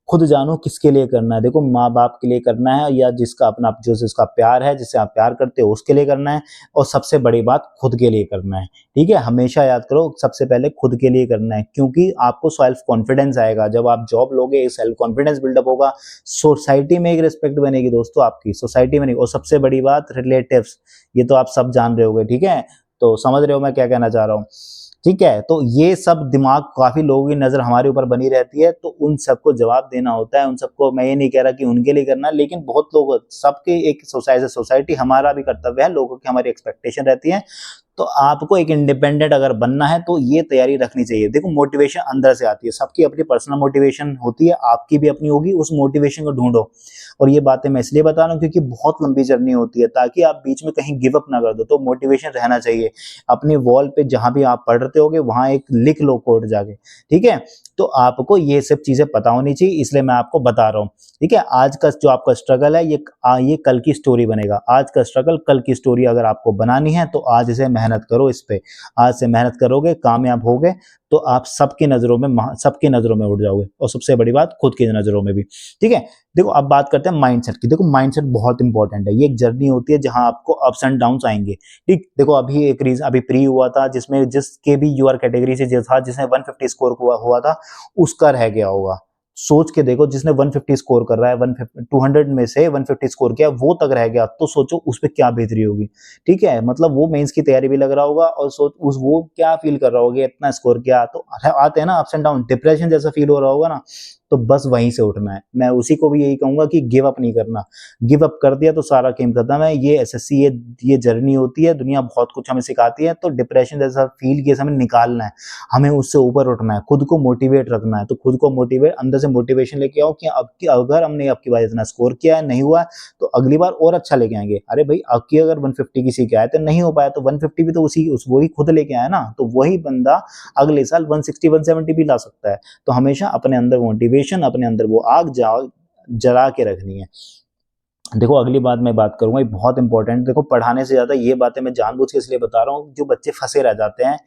खुद जानो किसके लिए करना है। देखो माँ बाप के लिए करना है, या जिसका अपना जो जिसका प्यार है, जिससे आप प्यार करते हो उसके लिए करना है, और सबसे बड़ी बात खुद के लिए करना है। ठीक है, हमेशा याद करो सबसे पहले खुद के लिए करना है, क्योंकि आपको सेल्फ कॉन्फिडेंस आएगा जब आप जॉब लोगे, सेल्फ कॉन्फिडेंस बिल्डअप होगा, सोसाइटी में एक रिस्पेक्ट बनेगी दोस्तों आपकी, सोसाइटी में नहीं। और सबसे बड़ी बात रिलेटिव्स, ये तो आप सब जान रहे होगे, ठीक है, तो समझ रहे हो मैं क्या कहना चाह रहा हूँ। ठीक है, तो ये सब दिमाग काफी लोगों की नजर हमारे ऊपर बनी रहती है, तो उन सबको जवाब देना होता है। उन सबको मैं ये नहीं कह रहा कि उनके लिए करना, लेकिन बहुत लोग सबके एक सोसाइटी हमारा भी कर्तव्य है, लोगों की हमारी एक्सपेक्टेशन रहती है, तो आपको एक इंडिपेंडेंट अगर बनना है तो ये तैयारी रखनी चाहिए। देखो मोटिवेशन अंदर से आती है, सबकी अपनी पर्सनल मोटिवेशन होती है, आपकी भी अपनी होगी, उस मोटिवेशन को ढूंढो। और ये बातें मैं इसलिए बता रहा हूँ क्योंकि बहुत लंबी जर्नी होती है, ताकि आप बीच में कहीं गिव अप ना कर दो। तो मोटिवेशन रहना चाहिए। अपने वॉल पे जहां भी आप पढ़ रहे होगे वहां एक लिख लो कोड जाके, ठीक है। तो आपको ये सब चीजें पता होनी चाहिए, इसलिए मैं आपको बता रहा हूँ, ठीक है। आज का जो आपका स्ट्रगल है ये कल की स्टोरी बनेगा। आज का स्ट्रगल कल की स्टोरी अगर आपको बनानी है तो आज से मेहनत करो इस पे। आज से मेहनत करोगे, कामयाब होगे, तो आप सबकी नजरों में उठ जाओगे, और सबसे बड़ी बात खुद की नजरों में भी, ठीक है। देखो अब बात करते हैं माइंडसेट की। देखो माइंडसेट बहुत इंपॉर्टेंट है। ये एक जर्नी होती है जहां आपको अप्स एंड डाउन्स आएंगे, ठीक। देखो अभी प्री हुआ था जिसमें जिसके भी यूआर कैटेगरी से जो था, जिसने 150 स्कोर हुआ था, उसका रह गया होगा। सोच के देखो, जिसने 150 स्कोर कर रहा है, 200 में से 150 स्कोर किया, वो तक रह गया, तो सोचो उस पर क्या बेहतरी होगी, ठीक है। मतलब वो मेंस की तैयारी भी लग रहा होगा, और सोच उस वो क्या फील कर रहा होगा, इतना स्कोर किया। तो आते हैं ना अप्स एंड डाउन, डिप्रेशन जैसा फील हो रहा होगा ना, तो बस वहीं से उठना है। मैं उसी को भी यही कहूंगा कि गिव अप नहीं करना। गिव अप कर दिया तो सारा गेम खत्म है। ये एसएससी ये जर्नी होती है, दुनिया बहुत कुछ हमें सिखाती है। तो डिप्रेशन जैसा फील के हमें निकालना है, हमें उससे ऊपर उठना है, खुद को मोटिवेट रखना है। तो खुद को मोटिवेट, अंदर से मोटिवेशन लेके आओ कि अब की अगर हमने अब की बार इतना स्कोर किया है, नहीं हुआ है, तो अगली बार और अच्छा लेके आएंगे। अरे भाई अब की अगर 150 किसी के आए तो नहीं हो पाया, तो 150 भी तो वही खुद लेके आया ना, तो वही बंदा अगले साल 160 170 भी ला सकता है। तो हमेशा अपने अंदर मोटिवेशन, अपने अंदर वो आग जला के रखनी है। देखो अगली बात मैं बात करूंगा, ये बहुत इंपॉर्टेंट। देखो पढ़ाने से ज्यादा ये बातें मैं जानबूझ के इसलिए बता रहा हूँ, जो बच्चे फंसे रह जाते हैं।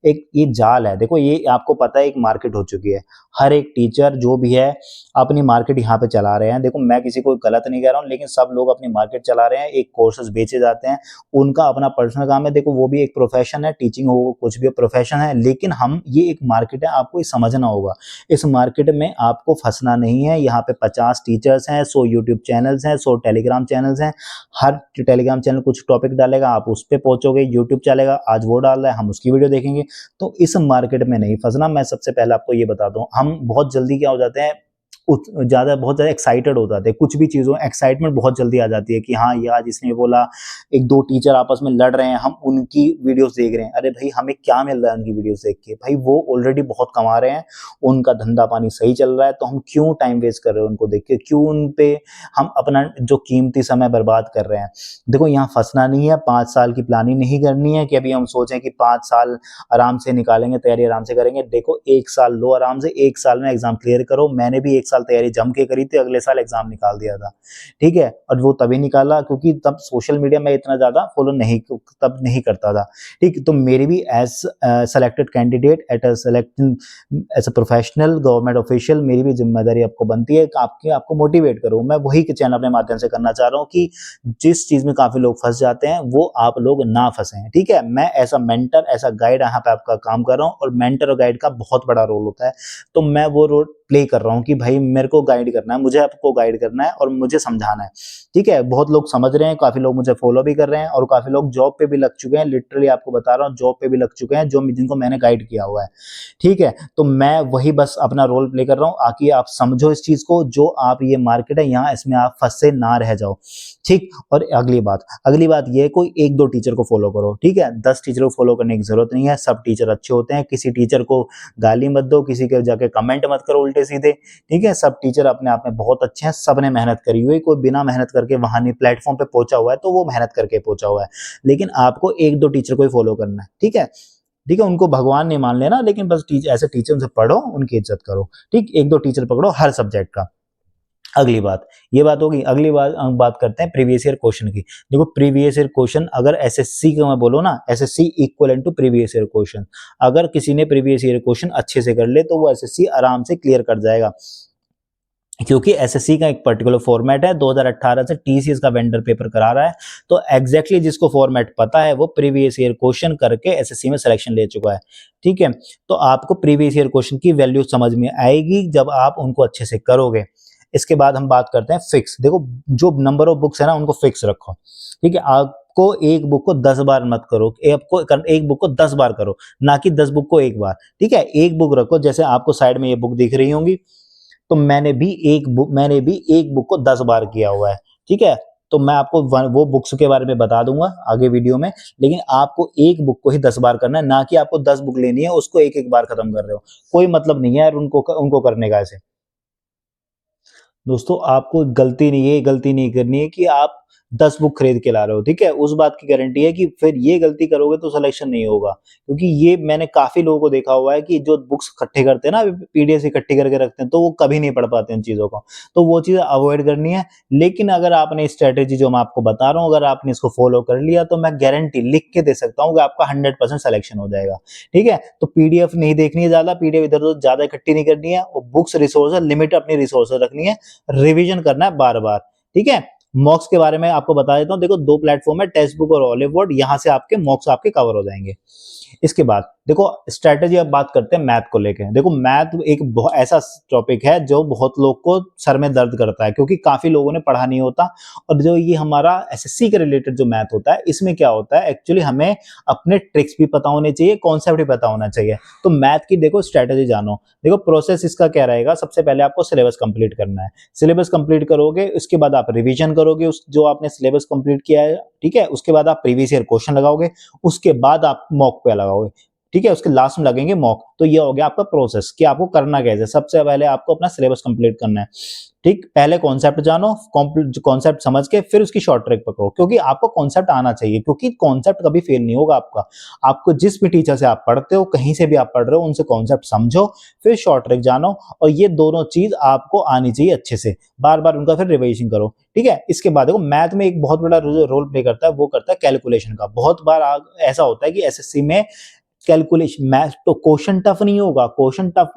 एक ये जाल है, देखो ये आपको पता है, एक मार्केट हो चुकी है। हर एक टीचर जो भी है अपनी मार्केट यहाँ पे चला रहे हैं। देखो मैं किसी को गलत नहीं कह रहा हूँ, लेकिन सब लोग अपनी मार्केट चला रहे हैं, एक कोर्सेज बेचे जाते हैं, उनका अपना पर्सनल काम है। देखो वो भी एक प्रोफेशन है, टीचिंग हो कुछ भी प्रोफेशन है, लेकिन ये एक मार्केट है, आपको ये समझना होगा। इस मार्केट में आपको फंसना नहीं है। यहाँ पे 50 टीचर्स हैं, 100 यूट्यूब चैनल्स हैं, 100 टेलीग्राम चैनल्स हैं। हर टेलीग्राम चैनल कुछ टॉपिक डालेगा, आप उस पर पहुंचोगे। यूट्यूब चलेगा, आज वो डाल रहा है, हम उसकी वीडियो देखेंगे। तो इस मार्केट में नहीं फंसना। मैं सबसे पहले आपको ये बता दूं, हम बहुत जल्दी क्या हो जाते हैं, बहुत ज्यादा एक्साइटेड हो जाते हैं। कुछ भी चीजों एक्साइटमेंट बहुत जल्दी आ जाती है कि हाँ ये आज इसने बोला, एक दो टीचर आपस में लड़ रहे हैं, हम उनकी वीडियोस देख रहे हैं। अरे भाई हमें क्या मिल रहा है उनकी वीडियोस देख के? भाई वो ऑलरेडी बहुत कमा रहे हैं, उनका धंधा पानी सही चल रहा है, तो हम क्यों टाइम वेस्ट कर रहे हैं उनको देख के? क्यों उन पे हम अपना जो कीमती समय बर्बाद कर रहे हैं? देखो यहाँ फंसना नहीं है। 5 साल की प्लानिंग नहीं करनी है कि अभी हम सोचें कि 5 साल आराम से निकालेंगे, तैयारी आराम से करेंगे। देखो 1 साल लो आराम से, 1 साल में एग्जाम क्लियर करो। मैंने भी 1 साल तैयारी जम के करी थी, अगले साल एग्जाम निकाल दिया था, ठीक है। और वो तभी निकाला क्योंकि तब सोशल मीडिया में इतना ज्यादा फॉलो नहीं करता था, ठीक। तो मेरी भी as selected candidate as a professional government official, मेरी भी जिम्मेदारी आपको बनती है कि आपको मोटिवेट करूं। मैं वही के चैनल अपने माध्यम से करना चाह रहा हूँ कि जिस चीज में काफी लोग फंस जाते हैं वो आप लोग ना फंसे, ठीक है। मैं ऐसा मेंटर, ऐसा गाइड यहाँ पे आपका काम कर रहा हूँ, और मेंटर और गाइड का बहुत बड़ा रोल होता है। तो मैं वो रोल प्ले कर रहा हूँ कि भाई मेरे को गाइड करना है, मुझे आपको गाइड करना है और मुझे समझाना है, ठीक है। बहुत लोग समझ रहे हैं, काफी लोग मुझे फॉलो भी कर रहे हैं, और काफी लोग जॉब पे भी लग चुके हैं। लिटरली आपको बता रहा हूँ, जॉब पे भी लग चुके हैं जिनको मैंने गाइड किया हुआ है, ठीक है। तो मैं वही बस अपना रोल प्ले कर रहा हूँ, आकि आप समझो इस चीज को, जो आप ये मार्केट है यहाँ, इसमें आप फंसे ना रह जाओ, ठीक। और अगली बात ये, कोई 1-2 टीचर को फॉलो करो, ठीक है। 10 टीचर को फॉलो करने की जरूरत नहीं है। सब टीचर अच्छे होते हैं। किसी टीचर को गाली मत दो, किसी के जाके कमेंट मत करो उल्टे सीधे, ठीक है। सब टीचर अपने आप में बहुत अच्छे हैं, सबने मेहनत करी हुई। कोई बिना मेहनत करके वहां नहीं प्लेटफॉर्म पे पहुंचा हुआ है, तो वो मेहनत करके पहुंचा हुआ है। लेकिन आपको 1-2 टीचर को ही फॉलो करना है, ठीक है। ठीक है, उनको भगवान नहीं मान लेना, लेकिन बस ऐसे टीचर उनसे पढ़ो, उनकी इज्जत करो, ठीक। 1-2 टीचर पकड़ो हर सब्जेक्ट का। अगली बात, ये बात होगी। अगली बात करते हैं प्रीवियस ईयर क्वेश्चन की। देखो प्रीवियस ईयर क्वेश्चन, अगर एसएससी का मैं बोलो ना, SSC equal to previous year question. अगर किसी ने प्रीवियस ईयर क्वेश्चन अच्छे से कर ले तो वो एसएससी आराम से क्लियर कर जाएगा, क्योंकि एसएससी का एक पर्टिकुलर फॉर्मेट है। 2018 से टीसीएस का वेंडर पेपर करा रहा है, तो एग्जैक्टली जिसको फॉर्मेट पता है वो प्रीवियस ईयर क्वेश्चन करके एसएससी में सिलेक्शन ले चुका है, ठीक है। तो आपको प्रीवियस ईयर क्वेश्चन की वैल्यू समझ में आएगी जब आप उनको अच्छे से करोगे। इसके बाद हम बात करते हैं फिक्स। देखो जो नंबर ऑफ बुक्स है ना, उनको फिक्स रखो, ठीक है। आपको एक बुक को 10 बार मत करो, एक बुक को 10 बार करो, ना कि 10 बुक को एक बार, ठीक है। एक बुक रखो, जैसे आपको साइड में ये बुक दिख रही होंगी, तो मैंने भी एक बुक को 10 बार किया हुआ है, ठीक है। तो मैं आपको वो बुक्स के बारे में बता दूंगा आगे वीडियो में, लेकिन आपको एक बुक को ही 10 बार करना है, ना कि आपको 10 बुक लेनी है उसको एक एक बार खत्म कर रहे हो। कोई मतलब नहीं है यार उनको करने का। ऐसे दोस्तों आपको गलती नहीं करनी है कि आप 10 बुक खरीद के ला रहे हो, ठीक है? उस बात की गारंटी है कि फिर ये गलती करोगे तो सिलेक्शन नहीं होगा। क्योंकि ये मैंने काफ़ी लोगों को देखा हुआ है कि जो बुक्स इकट्ठे करते हैं ना, पीडीएफ इकट्ठी करके रखते हैं, तो वो कभी नहीं पढ़ पाते इन चीज़ों को। तो वो चीज़ अवॉइड करनी है। लेकिन अगर आपने स्ट्रैटेजी जो मैं आपको बता रहा हूँ, अगर आपने इसको फॉलो कर लिया तो मैं गारंटी लिख के दे सकता हूँ कि आपका 100% सिलेक्शन हो जाएगा, ठीक है? तो पीडीएफ नहीं देखनी है ज़्यादा, पीडीएफ इधर-उधर ज़्यादा इकट्ठी नहीं करनी है और बुक्स रिसोर्सेज़ लिमिट अपनी रिसोर्सेज़ रखनी है, रिवीजन करना है बार-बार, ठीक है? मॉक्स के बारे में आपको बता देता हूँ। देखो 2 प्लेटफ़ॉर्म है, टेक्स्ट बुक और ऑलिव बोर्ड, यहाँ से आपके मॉक्स आपके कवर हो जाएँगे। इसके बाद देखो स्ट्रैटेजी, अब बात करते हैं मैथ को लेके। देखो मैथ एक ऐसा टॉपिक है जो बहुत लोग को सर में दर्द करता है, क्योंकि काफ़ी लोगों ने पढ़ा नहीं होता। और जो ये हमारा एसएससी के रिलेटेड जो मैथ होता है, इसमें क्या होता है एक्चुअली हमें अपने ट्रिक्स भी पता होने चाहिए, कॉन्सेप्ट भी पता होना चाहिए। तो मैथ की देखो स्ट्रैटेजी जानो। देखो प्रोसेस इसका क्या रहेगा, सबसे पहले आपको सिलेबस कंप्लीट करना है। सिलेबस कंप्लीट करोगे, उसके बाद आप रिवीजन करोगे उस जो आपने सिलेबस कंप्लीट किया है, ठीक है? उसके बाद आप प्रीवियस ईयर क्वेश्चन लगाओगे, उसके बाद आप मॉक पे लगाओगे, ठीक है? उसके लास्ट में लगेंगे मॉक। तो ये हो गया आपका प्रोसेस कि आपको करना कैसे है। सबसे पहले आपको अपना सिलेबस कंप्लीट करना है, ठीक? पहले कॉन्सेप्ट जानो, कॉन्सेप्ट समझ के फिर उसकी शॉर्ट ट्रिक पकड़ो, क्योंकि आपको कॉन्सेप्ट आना चाहिए, क्योंकि कॉन्सेप्ट कभी फेल नहीं होगा आपका। आपको जिस भी टीचर से आप पढ़ते हो, कहीं से भी आप पढ़ रहे हो, उनसे कॉन्सेप्ट समझो, फिर शॉर्ट ट्रिक जानो, और ये दोनों चीज़ आपको आनी चाहिए अच्छे से। बार-बार उनका फिर रिवीजन करो, ठीक है? इसके बाद देखो मैथ में एक बहुत बड़ा रोल प्ले करता है, वो करता है कैलकुलेशन का। बहुत बार ऐसा होता है कि एसएससी में कैलकुलेशन, मैथ तो क्वेश्चन टफ नहीं होगा, क्वेश्चन टफ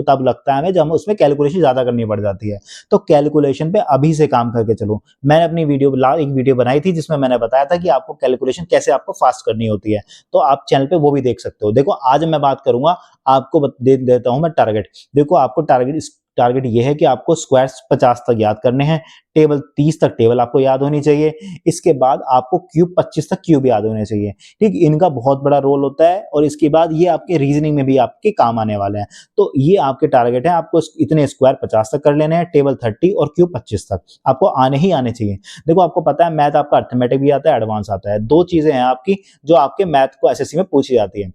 तब लगता है हमें जब हमें उसमें कैलकुलेशन ज़्यादा करनी पड़ जाती है। तो कैलकुलेशन पे अभी से काम करके चलो। मैंने अपनी एक वीडियो बनाई थी जिसमें मैंने बताया था कि आपको कैलकुलेशन कैसे आपको फास्ट करनी होती है। तो आप चैनल पे वो भी देख सकते हो। देखो आज मैं बात करूँगा, आपको दे देता हूँ मैं टारगेट। देखो आपको टारगेट ये है कि आपको स्क्वायर्स 50 तक याद करने हैं, टेबल 30 तक टेबल आपको याद होनी चाहिए। इसके बाद आपको क्यूब 25 तक क्यूब याद होने चाहिए, ठीक? इनका बहुत बड़ा रोल होता है और इसके बाद ये आपके रीजनिंग में भी आपके काम आने वाले हैं। तो ये आपके टारगेट है, आपको इतने स्क्वायर 50 तक कर लेने हैं, टेबल 30 और क्यूब 25 तक आपको आने ही आने चाहिए। देखो आपको पता है मैथ आपका अरिथमेटिक भी आता है, एडवांस आता है। 2 चीज़ें हैं आपकी जो आपके मैथ को एसएससी में पूछी जाती है।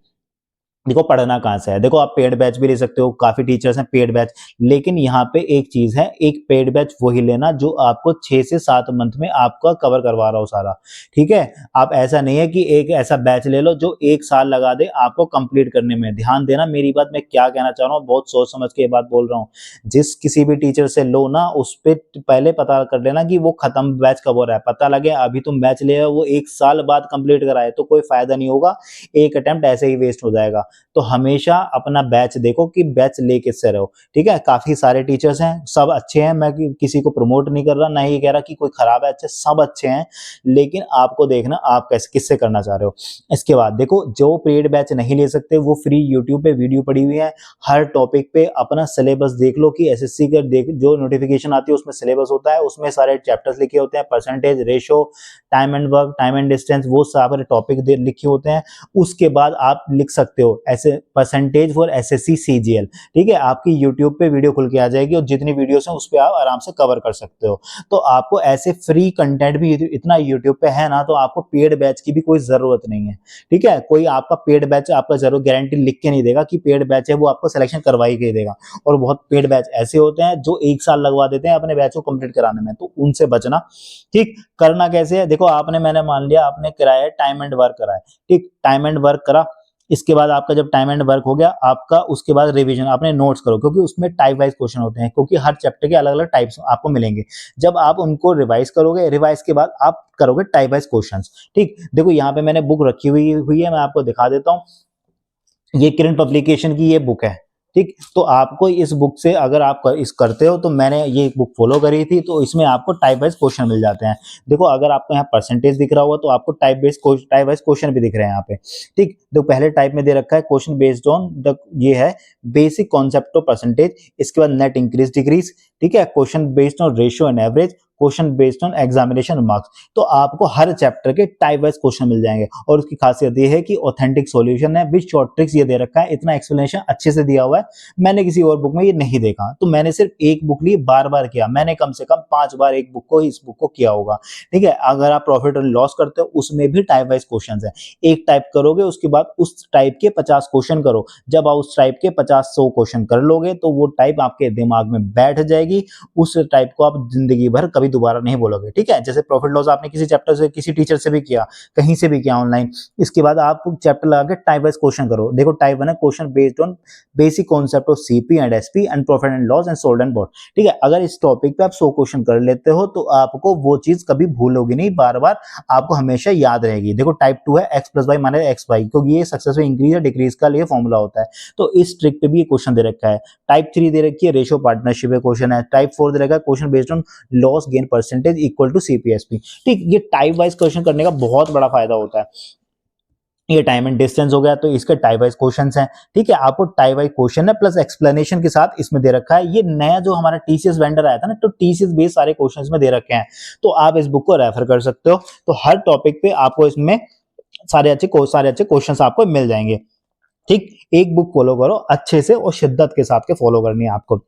देखो पढ़ना कहाँ से है, देखो आप पेड बैच भी ले सकते हो, काफ़ी टीचर्स हैं पेड बैच, लेकिन यहाँ पे एक चीज़ है, एक पेड बैच वही लेना जो आपको 6 से 7 मंथ में आपका कवर करवा रहा हो सारा, ठीक है? आप ऐसा नहीं है कि एक ऐसा बैच ले लो जो 1 साल लगा दे आपको कंप्लीट करने में। ध्यान देना मेरी बात, मैं क्या कहना चाह रहा हूँ, बहुत सोच समझ के ये बात बोल रहा हूँ। जिस किसी भी टीचर से लो ना, उस पे पहले पता कर लेना कि वो खत्म बैच कब हो रहा है। पता लगे अभी तुम बैच ले आओ, वो 1 साल बाद कंप्लीट कराए तो कोई फ़ायदा नहीं होगा, एक अटेम्प्ट ऐसे ही वेस्ट हो जाएगा। तो हमेशा अपना बैच देखो कि बैच ले किससे रहो, ठीक है? काफ़ी सारे टीचर्स हैं, सब अच्छे हैं, मैं किसी को प्रमोट नहीं कर रहा, ना ही कह रहा कि कोई खराब है, अच्छे सब अच्छे हैं, लेकिन आपको देखना आप कैसे किससे करना चाह रहे हो। इसके बाद देखो जो पेड बैच नहीं ले सकते वो फ्री यूट्यूब पे वीडियो पड़ी हुई है, हर टॉपिक पे अपना सिलेबस देख लो कि एसएससी का जो नोटिफिकेशन आती है उसमें सिलेबस होता है, उसमें सारे चैप्टर्स लिखे होते हैं, percentage, ratio, time and work, time and distance, वो सारे टॉपिक लिखे होते हैं। उसके बाद आप लिख सकते हो ऐसे परसेंटेज फॉर एसएससी सीजीएल, ठीक है? आपकी यूट्यूब पे वीडियो खुल के आ जाएगी और जितनी वीडियोस हैं उस पे आप आराम से कवर कर सकते हो। तो आपको ऐसे फ्री कंटेंट भी इतना यूट्यूब पे है ना, तो आपको पेड बैच की भी कोई ज़रूरत नहीं है, ठीक है? कोई आपका पेड बैच आपका ज़रूर गारंटी लिख के नहीं देगा कि पेड बैच है, वो आपको सिलेक्शन करवा ही के देगा। और बहुत पेड बैच ऐसे होते हैं जो 1 साल लगवा देते हैं अपने बैच को कंप्लीट कराने में, तो उनसे बचना, ठीक? करना कैसे है, देखो मैंने मान लिया आपने कराया है टाइम एंड वर्क करा है, ठीक? टाइम एंड वर्क करा, इसके बाद आपका जब टाइम एंड वर्क हो गया आपका, उसके बाद रिवीजन आपने नोट्स करो, क्योंकि उसमें टाइप वाइज क्वेश्चन होते हैं, क्योंकि हर चैप्टर के अलग-अलग टाइप्स आपको मिलेंगे। जब आप उनको रिवाइज करोगे, रिवाइज के बाद आप करोगे टाइप वाइज क्वेश्चंस, ठीक? देखो यहाँ पे मैंने बुक रखी हुई है, मैं आपको दिखा देता हूँ। ये किरण पब्लिकेशन की ये बुक है, ठीक? तो आपको इस बुक से अगर आप इस करते हो, तो मैंने ये बुक फॉलो करी थी, तो इसमें आपको टाइप वाइज क्वेश्चन मिल जाते हैं। देखो अगर आपको यहाँ परसेंटेज दिख रहा होगा तो आपको टाइप वाइज क्वेश्चन भी दिख रहे हैं यहाँ पे, ठीक? तो पहले टाइप में दे रखा है क्वेश्चन बेस्ड ऑन द, ये है बेसिक कॉन्सेप्ट ऑफ परसेंटेज, इसके बाद नेट इंक्रीज डिक्रीज, ठीक है? Question based on ratio and average, question based on examination marks. तो आपको हर चैप्टर के टाइप वाइज क्वेश्चन मिल जाएंगे और उसकी खासियत ये है कि ऑथेंटिक सॉल्यूशन है विद शॉर्ट ट्रिक्स ये दे रखा है, इतना एक्सप्लेनेशन अच्छे से दिया हुआ है, मैंने किसी और बुक में ये नहीं देखा। तो मैंने सिर्फ एक बुक ली, बार बार किया, मैंने कम से कम 5 बार एक बुक को इस बुक को किया होगा। ठीक है, अगर आप प्रॉफिट और लॉस करते हो उसमें भी टाइप वाइज क्वेश्चन है, एक टाइप करोगे उसके बाद उस टाइप के 50 क्वेश्चन करो, जब आप उस टाइप के 50-100 क्वेश्चन कर लोगे तो वो टाइप आपके दिमाग में बैठ जाएगी, उस टाइप को आप जिंदगी भर कभी दोबारा नहीं बोलोगे। ठीक है, जैसे प्रॉफिट लॉस आपने किसी चैप्टर से, किसी टीचर से भी किया, कहीं से भी किया ऑनलाइन, इसके बाद आप चैप्टर लगा के टाइप वाइज क्वेश्चन करो। देखो टाइप 1 है question based on basic concept of CP and SP and profit and loss and sold and bought. ठीक है, अगर इस टॉपिक पे आप 100 क्वेश्चन कर लेते हो तो आपको वो चीज कभी भूलोगे नहीं, बार बार आपको हमेशा याद रहेगी। देखो टाइप 2 है X plus Y minus X Y, क्योंकि ये सक्सेसफुल इंक्रीज या डिक्रीज का लिए फॉर्मूला होता है, तो इस ट्रिक पे भी ये क्वेश्चन दे रखा है। टाइप 3 दे रखी है रेशियो पार्टनरशिप पे क्वेश्चन है। टाइप 4 दे रखा है question based on loss gain percentage equal to CPSP. ठीक, ये टाइप वाइज क्वेश्चन करने का बहुत बड़ा फायदा होता है। ये टाइम एंड डिस्टेंस हो गया, तो इसके टाइप वाइज क्वेश्चंस हैं। ठीक है, आपको टाइप वाइज क्वेश्चन है प्लस एक्सप्लेनेशन के साथ इसमें दे रखा है। ये नया जो हमारा टीसीएस वेंडर आया था ना, तो टीसीएस बेस्ड सारे क्वेश्चंस में दे रखे हैं, तो आप इस बुक को रेफर कर सकते हो। तो हर टॉपिक पे आपको इसमें सारे अच्छे क्वेश्चंस आपको मिल जाएंगे। ठीक, एक बुक फॉलो करो अच्छे से और शिद्दत के साथ के फॉलो करनी है आपको।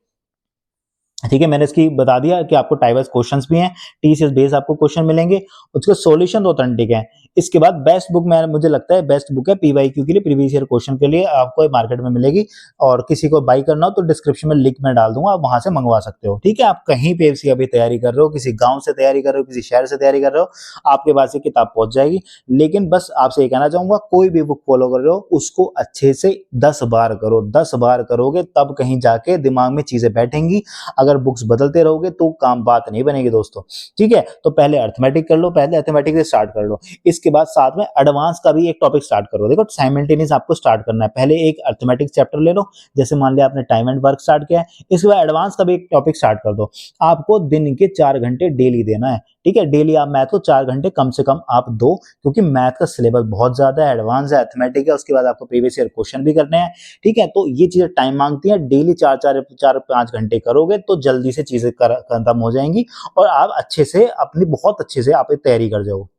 ठीक है, मैंने इसकी बता दिया कि आपको टाइप वाइज क्वेश्चंस भी हैं, टीसीएस बेस आपको क्वेश्चन मिलेंगे, उसके सॉल्यूशन तो ऑथेंटिक है। इसके बाद बेस्ट बुक में मुझे लगता है बेस्ट बुक है पीवाईक्यू के लिए, प्रीवियस ईयर क्वेश्चन के लिए, आपको मार्केट में मिलेगी, और किसी को बाई करना हो तो डिस्क्रिप्शन में लिंक में डाल दूंगा, आप वहां से मंगवा सकते हो। ठीक है, आप कहीं पे भी अभी तैयारी कर रहे हो, किसी गाँव से तैयारी कर रहे हो, किसी शहर से तैयारी कर रहे हो, आपके पास ये किताब पहुंच जाएगी। लेकिन बस आपसे ये कहना चाहूंगा, कोई भी बुक फॉलो कर रहे हो उसको अच्छे से 10 बार करो, 10 बार करोगे तब कहीं जाके दिमाग में चीजें बैठेंगी। अगर बुक्स बदलते रहोगे तो काम बात नहीं बनेगी दोस्तों। ठीक है, तो पहले अर्थमेटिक कर लो, पहले अर्थमेटिक से स्टार्ट कर लो, इसके बाद साथ में एडवांस का भी एक टॉपिक स्टार्ट करो। देखो साइमल्टेनियस आपको स्टार्ट करना है, पहले एक अर्थमेटिक चैप्टर ले लो, जैसे मान लिया आपने टाइम एंड वर्क स्टार्ट किया है, इसके बाद एडवांस का भी एक टॉपिक स्टार्ट कर दो। आपको दिन के 4 घंटे डेली देना है। ठीक है, डेली आप मैथ को 4 घंटे कम से कम आप दो, क्योंकि मैथ का सिलेबस बहुत ज्यादा है, एडवांस है, अर्थमेटिक है, उसके बाद आपको प्रीवियस ईयर क्वेश्चन भी करने हैं। ठीक है, तो ये चीजें टाइम मांगती हैं, डेली 4-5 घंटे करोगे तो जल्दी से चीजें खत्म हो जाएंगी और आप अच्छे से अपनी बहुत अच्छे से आप तैयारी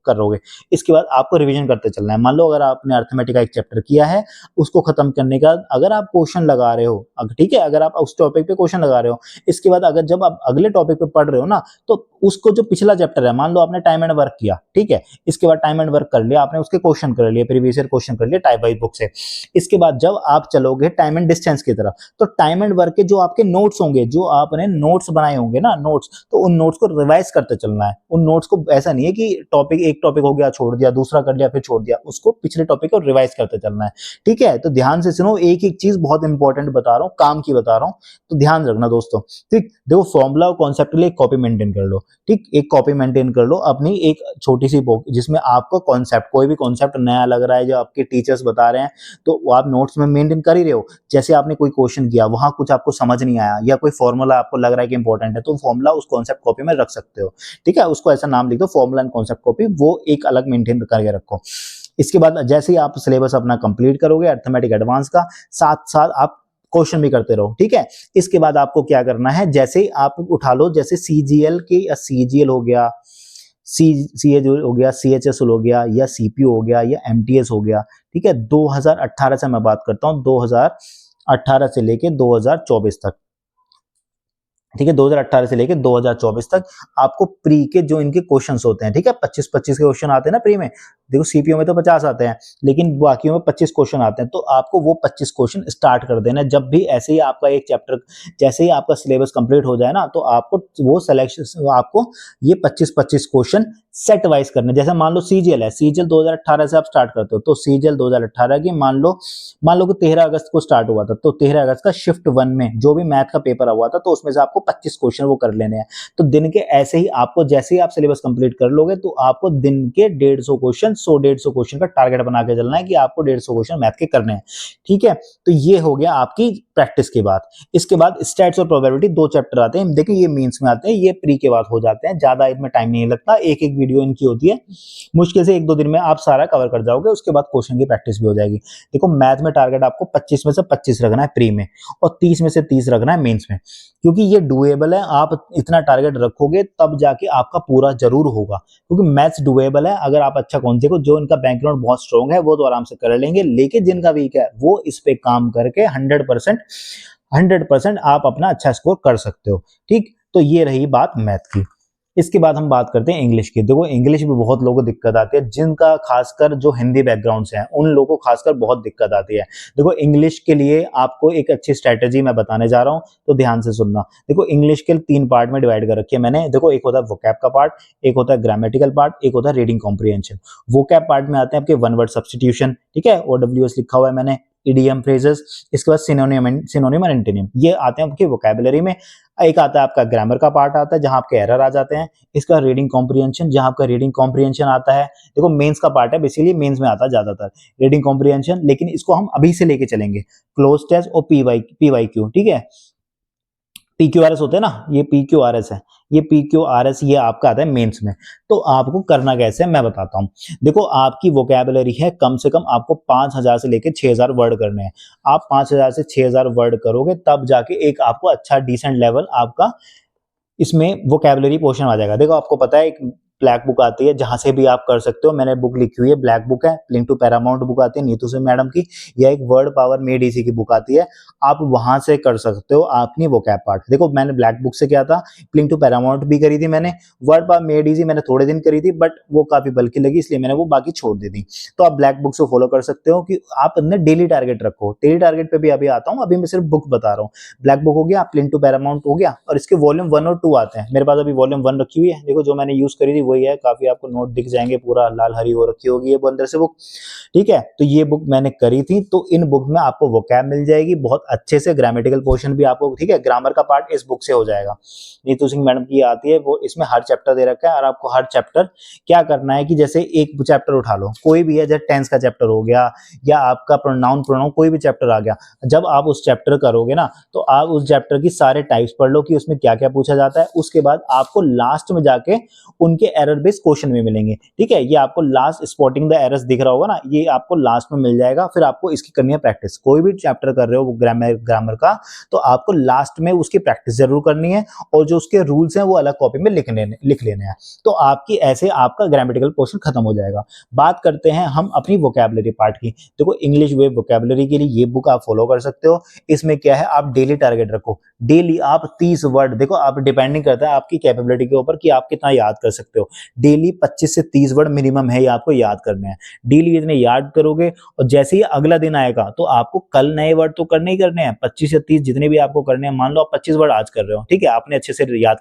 करोगे। इसके बाद आपको रिवीजन करते चलना है। मान लो अगर आपने अर्थमेटिक का एक चैप्टर किया है, उसको खत्म करने का अगर आप क्वेश्चन लगा रहे हो, ठीक है, अगर आप उस टॉपिक पे क्वेश्चन लगा रहे हो, इसके बाद अगर जब आप अगले टॉपिक पे पढ़ रहे हो ना, तो उसको जो पिछला चैप्टर है, मान लो आपने टाइम एंड वर्क किया, ठीक है, इसके बाद टाइम एंड वर्क कर लिया आपने, उसके क्वेश्चन कर लिए, प्रीवियस ईयर क्वेश्चन कर लिए टाइप वाइज बुक से। इसके बाद जब आप चलोगे टाइम एंड डिस्टेंस की तरफ, तो टाइम एंड वर्क के जो आपके नोट्स होंगे, जो आपने नोट्स बनाए होंगे ना, नोट्स, तो उन नोट्स को रिवाइज करते चलना है। उन नोट्स को ऐसा नहीं है कि एक टॉपिक हो गया छोड़ दिया, दूसरा कर लिया फिर छोड़ दिया, उसको पिछले टॉपिक को रिवाइज करते चलना है। ठीक है, तो ध्यान से सुनो, एक एक चीज बहुत इंपॉर्टेंट बता रहा हूँ, काम की बता रहा हूँ, तो ध्यान रखना दोस्तों। ठीक, देखो फॉर्मूला और कॉन्सेप्ट के लिए कॉपी मेंटेन कर लो। ठीक, एक कॉपी मेंटेन कर लो अपनी, एक छोटी सी बुक जिसमें आपको कॉन्सेप्ट, कोई भी कॉन्सेप्ट नया लग रहा है जो आपके टीचर्स बता रहे हैं, तो वो आप नोट्स में मेंटेन कर ही रहे हो। जैसे आपने कोई क्वेश्चन किया, वहां कुछ आपको समझ नहीं आया या कोई फॉर्मूला आपको लग रहा है कि इंपॉर्टेंट है, तो फॉर्मूला उस कॉन्सेप्ट कॉपी में रख सकते हो। ठीक है, उसको ऐसा नाम लिख दो, फॉर्मूला एंड कॉन्सेप्ट कॉपी, वो एक अलग मेंटेन करके रखो। इसके बाद जैसे ही आप सिलेबस अपना कंप्लीट करोगे अर्थमेटिक एडवांस का, साथ साथ आप क्वेश्चन भी करते रहो। ठीक है, इसके बाद आपको क्या करना है, जैसे आप उठा लो, जैसे सीजीएल की या सीजीएल हो गया, सीएच हो गया, सीएचएस हो गया, या सीपीयू हो गया, या एमटीएस हो गया। ठीक है, 2018 से मैं बात करता हूं, 2018 से लेके 2024 तक। ठीक है, 2018 से लेके 2024 तक आपको प्री के जो इनके क्वेश्चंस होते हैं, ठीक है, 25-25 के क्वेश्चन आते हैं ना प्री में, देखो सीपीयू में तो 50 आते हैं, लेकिन बाकियों में 25 क्वेश्चन आते हैं, तो आपको वो 25 क्वेश्चन स्टार्ट कर देना है। जब भी ऐसे ही आपका एक चैप्टर, जैसे ही आपका सिलेबस कंप्लीट हो जाए ना, तो आपको वो सिलेक्शन, आपको ये 25-25 क्वेश्चन सेट वाइज करने। जैसे मान लो सीजीएल है, सीजीएल 2018 से आप स्टार्ट करते हो, तो सीजीएल 2018 की मान लो कि 13 अगस्त को स्टार्ट हुआ था, तो 13 अगस्त का शिफ्ट 1 में जो भी मैथ का पेपर हुआ था, तो उसमें से आपको 25 क्वेश्चन वो कर लेने हैं। तो दिन के ऐसे ही आपको, जैसे ही आप सिलेबस कंप्लीट कर लोगे, तो आपको दिन के 150 क्वेश्चन 100 150 क्वेश्चन का टारगेट बना के चलना है कि आपको 150 क्वेश्चन मैथ के करने हैं। ठीक है, तो ये हो गया आपकी प्रैक्टिस की बात। इसके बाद स्टैट्स और प्रोबेबिलिटी 2 चैप्टर आते हैं। देखिए ये मेंस में आते हैं, ये प्री के बाद हो जाते हैं, ज्यादा इसमें टाइम नहीं लगता, एक एक वीडियो इनकी होती है, मुश्किल से 1-2 दिन में आप सारा कवर कर जाओगे, उसके बाद क्वेश्चन की प्रैक्टिस भी हो जाएगी। देखो मैथ में टारगेट आपको 25 में से 25 रखना है प्री में, और 30 में से 30 रखना है मेंस में, क्योंकि ये डुएबल है। आप इतना टारगेट रखोगे तब जाके आपका पूरा जरूर होगा, क्योंकि मैथ्स डुएबल है। अगर आप अच्छा कौन से को, जो इनका बैकग्राउंड बहुत स्ट्रॉन्ग है वो तो आराम से कर लेंगे, लेकिन जिनका वीक है वो इस पे काम करके 100% आप अपना अच्छा स्कोर कर सकते हो। ठीक, तो ये रही बात मैथ की। इसके बाद हम बात करते हैं इंग्लिश की। देखो इंग्लिश में बहुत लोगों को दिक्कत आती है, जिनका खासकर जो हिंदी बैकग्राउंड से है उन लोगों को खासकर बहुत दिक्कत आती है। देखो इंग्लिश के लिए आपको एक अच्छी स्ट्रेटेजी मैं बताने जा रहा हूं, तो ध्यान से सुनना। देखो इंग्लिश के 3 पार्ट में डिवाइड कर रखी है मैंने। देखो एक होता है वोकैब का पार्ट, एक होता है ग्रामेटिकल पार्ट, एक होता है रीडिंग कॉम्प्रिहेंशन। वोकैब पार्ट में आते हैं आपके वन वर्ड सब्स्टिट्यूशन, ठीक है, OWS लिखा हुआ है मैंने, इडियम फ्रेजेस, इसके बाद सिनोनिम और एंटोनिम, ये आते हैं आपके वोकैबुलरी में। एक आता है आपका ग्रामर का पार्ट आता है, जहां आपके एरर आ जाते हैं। इसका रीडिंग कॉम्प्रिहेंशन, जहां आपका रीडिंग कॉम्प्रिहेंशन आता है। देखो मेंस का पार्ट है, बेसिकली मेंस में आता है ज्यादातर रीडिंग कॉम्प्रिहेंशन, लेकिन इसको हम अभी से लेके चलेंगे। क्लोज टेस्ट और PYQ, ठीक है, PQRS होते हैं ना, ये PQRS है, ये PQRS ये आपका आता है मेंस में। तो आपको करना कैसे है मैं बताता हूँ। देखो आपकी वोकैबुलरी है, कम से कम आपको 5000 से लेके 6000 वर्ड करने हैं। आप 5000 से 6000 वर्ड करोगे तब जाके एक आपको अच्छा डिसेंट लेवल आपका इसमें वोकैबुलरी पोर्शन आ जाएगा। देखो आपको पता है एक ब्लैक बुक आती है, जहां से भी आप कर सकते हो। मैंने बुक लिखी हुई है, ब्लैक बुक है, लिंक टू पैरामाउंट बुक आती है नीतू सिंह मैडम की, या एक वर्ड पावर मेड इजी की बुक आती है, आप वहां से कर सकते हो अपनी वोकैब पार्ट। देखो मैंने ब्लैक बुक से किया था, लिंक टू पैरामाउंट भी करी थी मैंने, वर्ड पावर मेड इजी मैंने थोड़े दिन करी थी, बट वो काफी बल्कि लगी इसलिए मैंने वो बाकी छोड़ दी थी। तो आप ब्लैक बुक से फॉलो कर सकते हो कि आप अपने डेली टारगेट रखो। डेली टारगेट पे भी अभी आता हूँ, अभी मैं सिर्फ बुक बता रहा हूँ। ब्लैक बुक हो गया, लिंक टू पैरामाउंट हो गया, और इसके वॉल्यूम 1 और 2 आते हैं। मेरे पास अभी वॉल्यूम 1 रखी हुई है, देखो जो मैंने यूज करी थी वही है, काफी आपको नोट दिख जाएंगे, पूरा लाल हरी हो रखी होगी ये अंदर से बुक, ठीक है। तो ये बुक मैंने करी थी, तो इन बुक में आपको वोकैब मिल जाएगी बहुत अच्छे से, ग्रामेटिकल पोर्शन भी आपको, ठीक है, ग्रामर का पार्ट इस बुक से हो जाएगा। नीतू सिंह मैडम की आती है, वो इसमें हर चैप्टर दे रखा है, और आपको हर चैप्टर क्या करना है कि जैसे एक चैप्टर उठा लो, कोई भी है, जैसे टेंस का चैप्टर हो गया, या आपका प्रोनाउन कोई भी चैप्टर आ गया, जब आप उस चैप्टर करोगे ना, तो आप उस चैप्टर की सारे टाइप्स पढ़ लो कि उसमें क्या क्या पूछा जाता है। उसके बाद आपको लास्ट में जाके उनके एरर बेस्ड क्वेश्चन भी मिलेंगे, ठीक है। ये आपको लास्ट स्पॉटिंग द एरर्स दिख रहा होगा ना, ये आपको लास्ट में मिल जाएगा। फिर आपको इसकी करनी है प्रैक्टिस। कोई भी चैप्टर कर रहे हो ग्रामर का, तो आपको लास्ट में उसकी प्रैक्टिस जरूर करनी है, और जो उसके रूल्स हैं वो अलग कॉपी में लिख लेने हैं। तो आपकी ऐसे आपका ग्रामेटिकल पोर्शन खत्म हो जाएगा। बात करते हैं हम अपनी वोकैबुलरी पार्ट की। देखो इंग्लिश वेब वोकैबुलरी के लिए ये बुक आप फॉलो कर सकते हो। इसमें क्या है, आप डेली टारगेट रखो, डेली आप 30 वर्ड, देखो आप डिपेंडिंग करता है आपकी कैपेबिलिटी के ऊपर कि आप कितना याद कर सकते हो। डेली 25 से 30 वर्ड मिनिमम है, ये आपको याद करने हैं। डेली इतने याद करोगे, और जैसे ही अगला दिन आएगा तो आपको कल नए वर्ड तो करने ही करने हैं, 25 या 30 जितने भी आपको करने हैं। मान लो आप 25 वर्ड आज कर रहे हो, ठीक है, आपने अच्छे से याद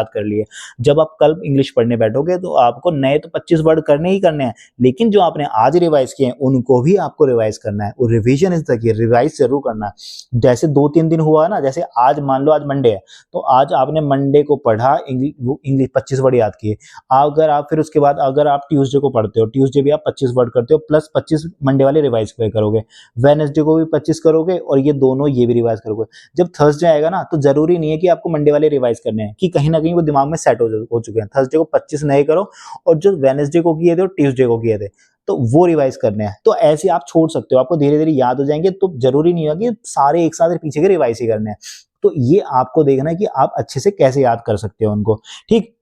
कर लिए। जब आप कल इंग्लिश पढ़ने बैठोगे तो आपको नए तो 25 वर्ड करने ही करने हैं, लेकिन जो आपने आज रिवाइज किए हैं उनको भी आपको रिवाइज करना है। और revision is the key, revise जरूर करना है। जैसे 2-3 दिन हुआ ना, जैसे आज मान लो आज मंडे है, तो आज आपने मंडे को पढ़ा, इंग्लिश 25 वर्ड याद किए। अगर आप फिर उसके बाद अगर आप ट्यूसडे को पढ़ते हो, ट्यूसडे भी आप 25 वर्ड करते हो, प्लस 25 मंडे वाले रिवाइज करोगे, वेडनेसडे को भी 25 करोगे, और ये दोनों ये भी रिवाइज करोगे। जब थर्सडे आएगा ना, तो जरूरी नहीं है कि आपको मंडे वाले रिवाइज करने हैं, कि कहीं ना कहीं वो दिमाग में सेट हो चुके हैं। थर्सडे को 25 नए करो, और जो वेडनेसडे को किए थे और ट्यूसडे को किए थे, तो वो रिवाइज करने हैं। तो ऐसे आप छोड़ सकते हो, आपको धीरे धीरे याद हो जाएंगे। तो जरूरी नहीं है कि सारे एक साथ पीछे के रिवाइज ही करने हैं। तो ये आपको देखना है कि आप अच्छे से कैसे याद कर सकते हो उनको, ठीक।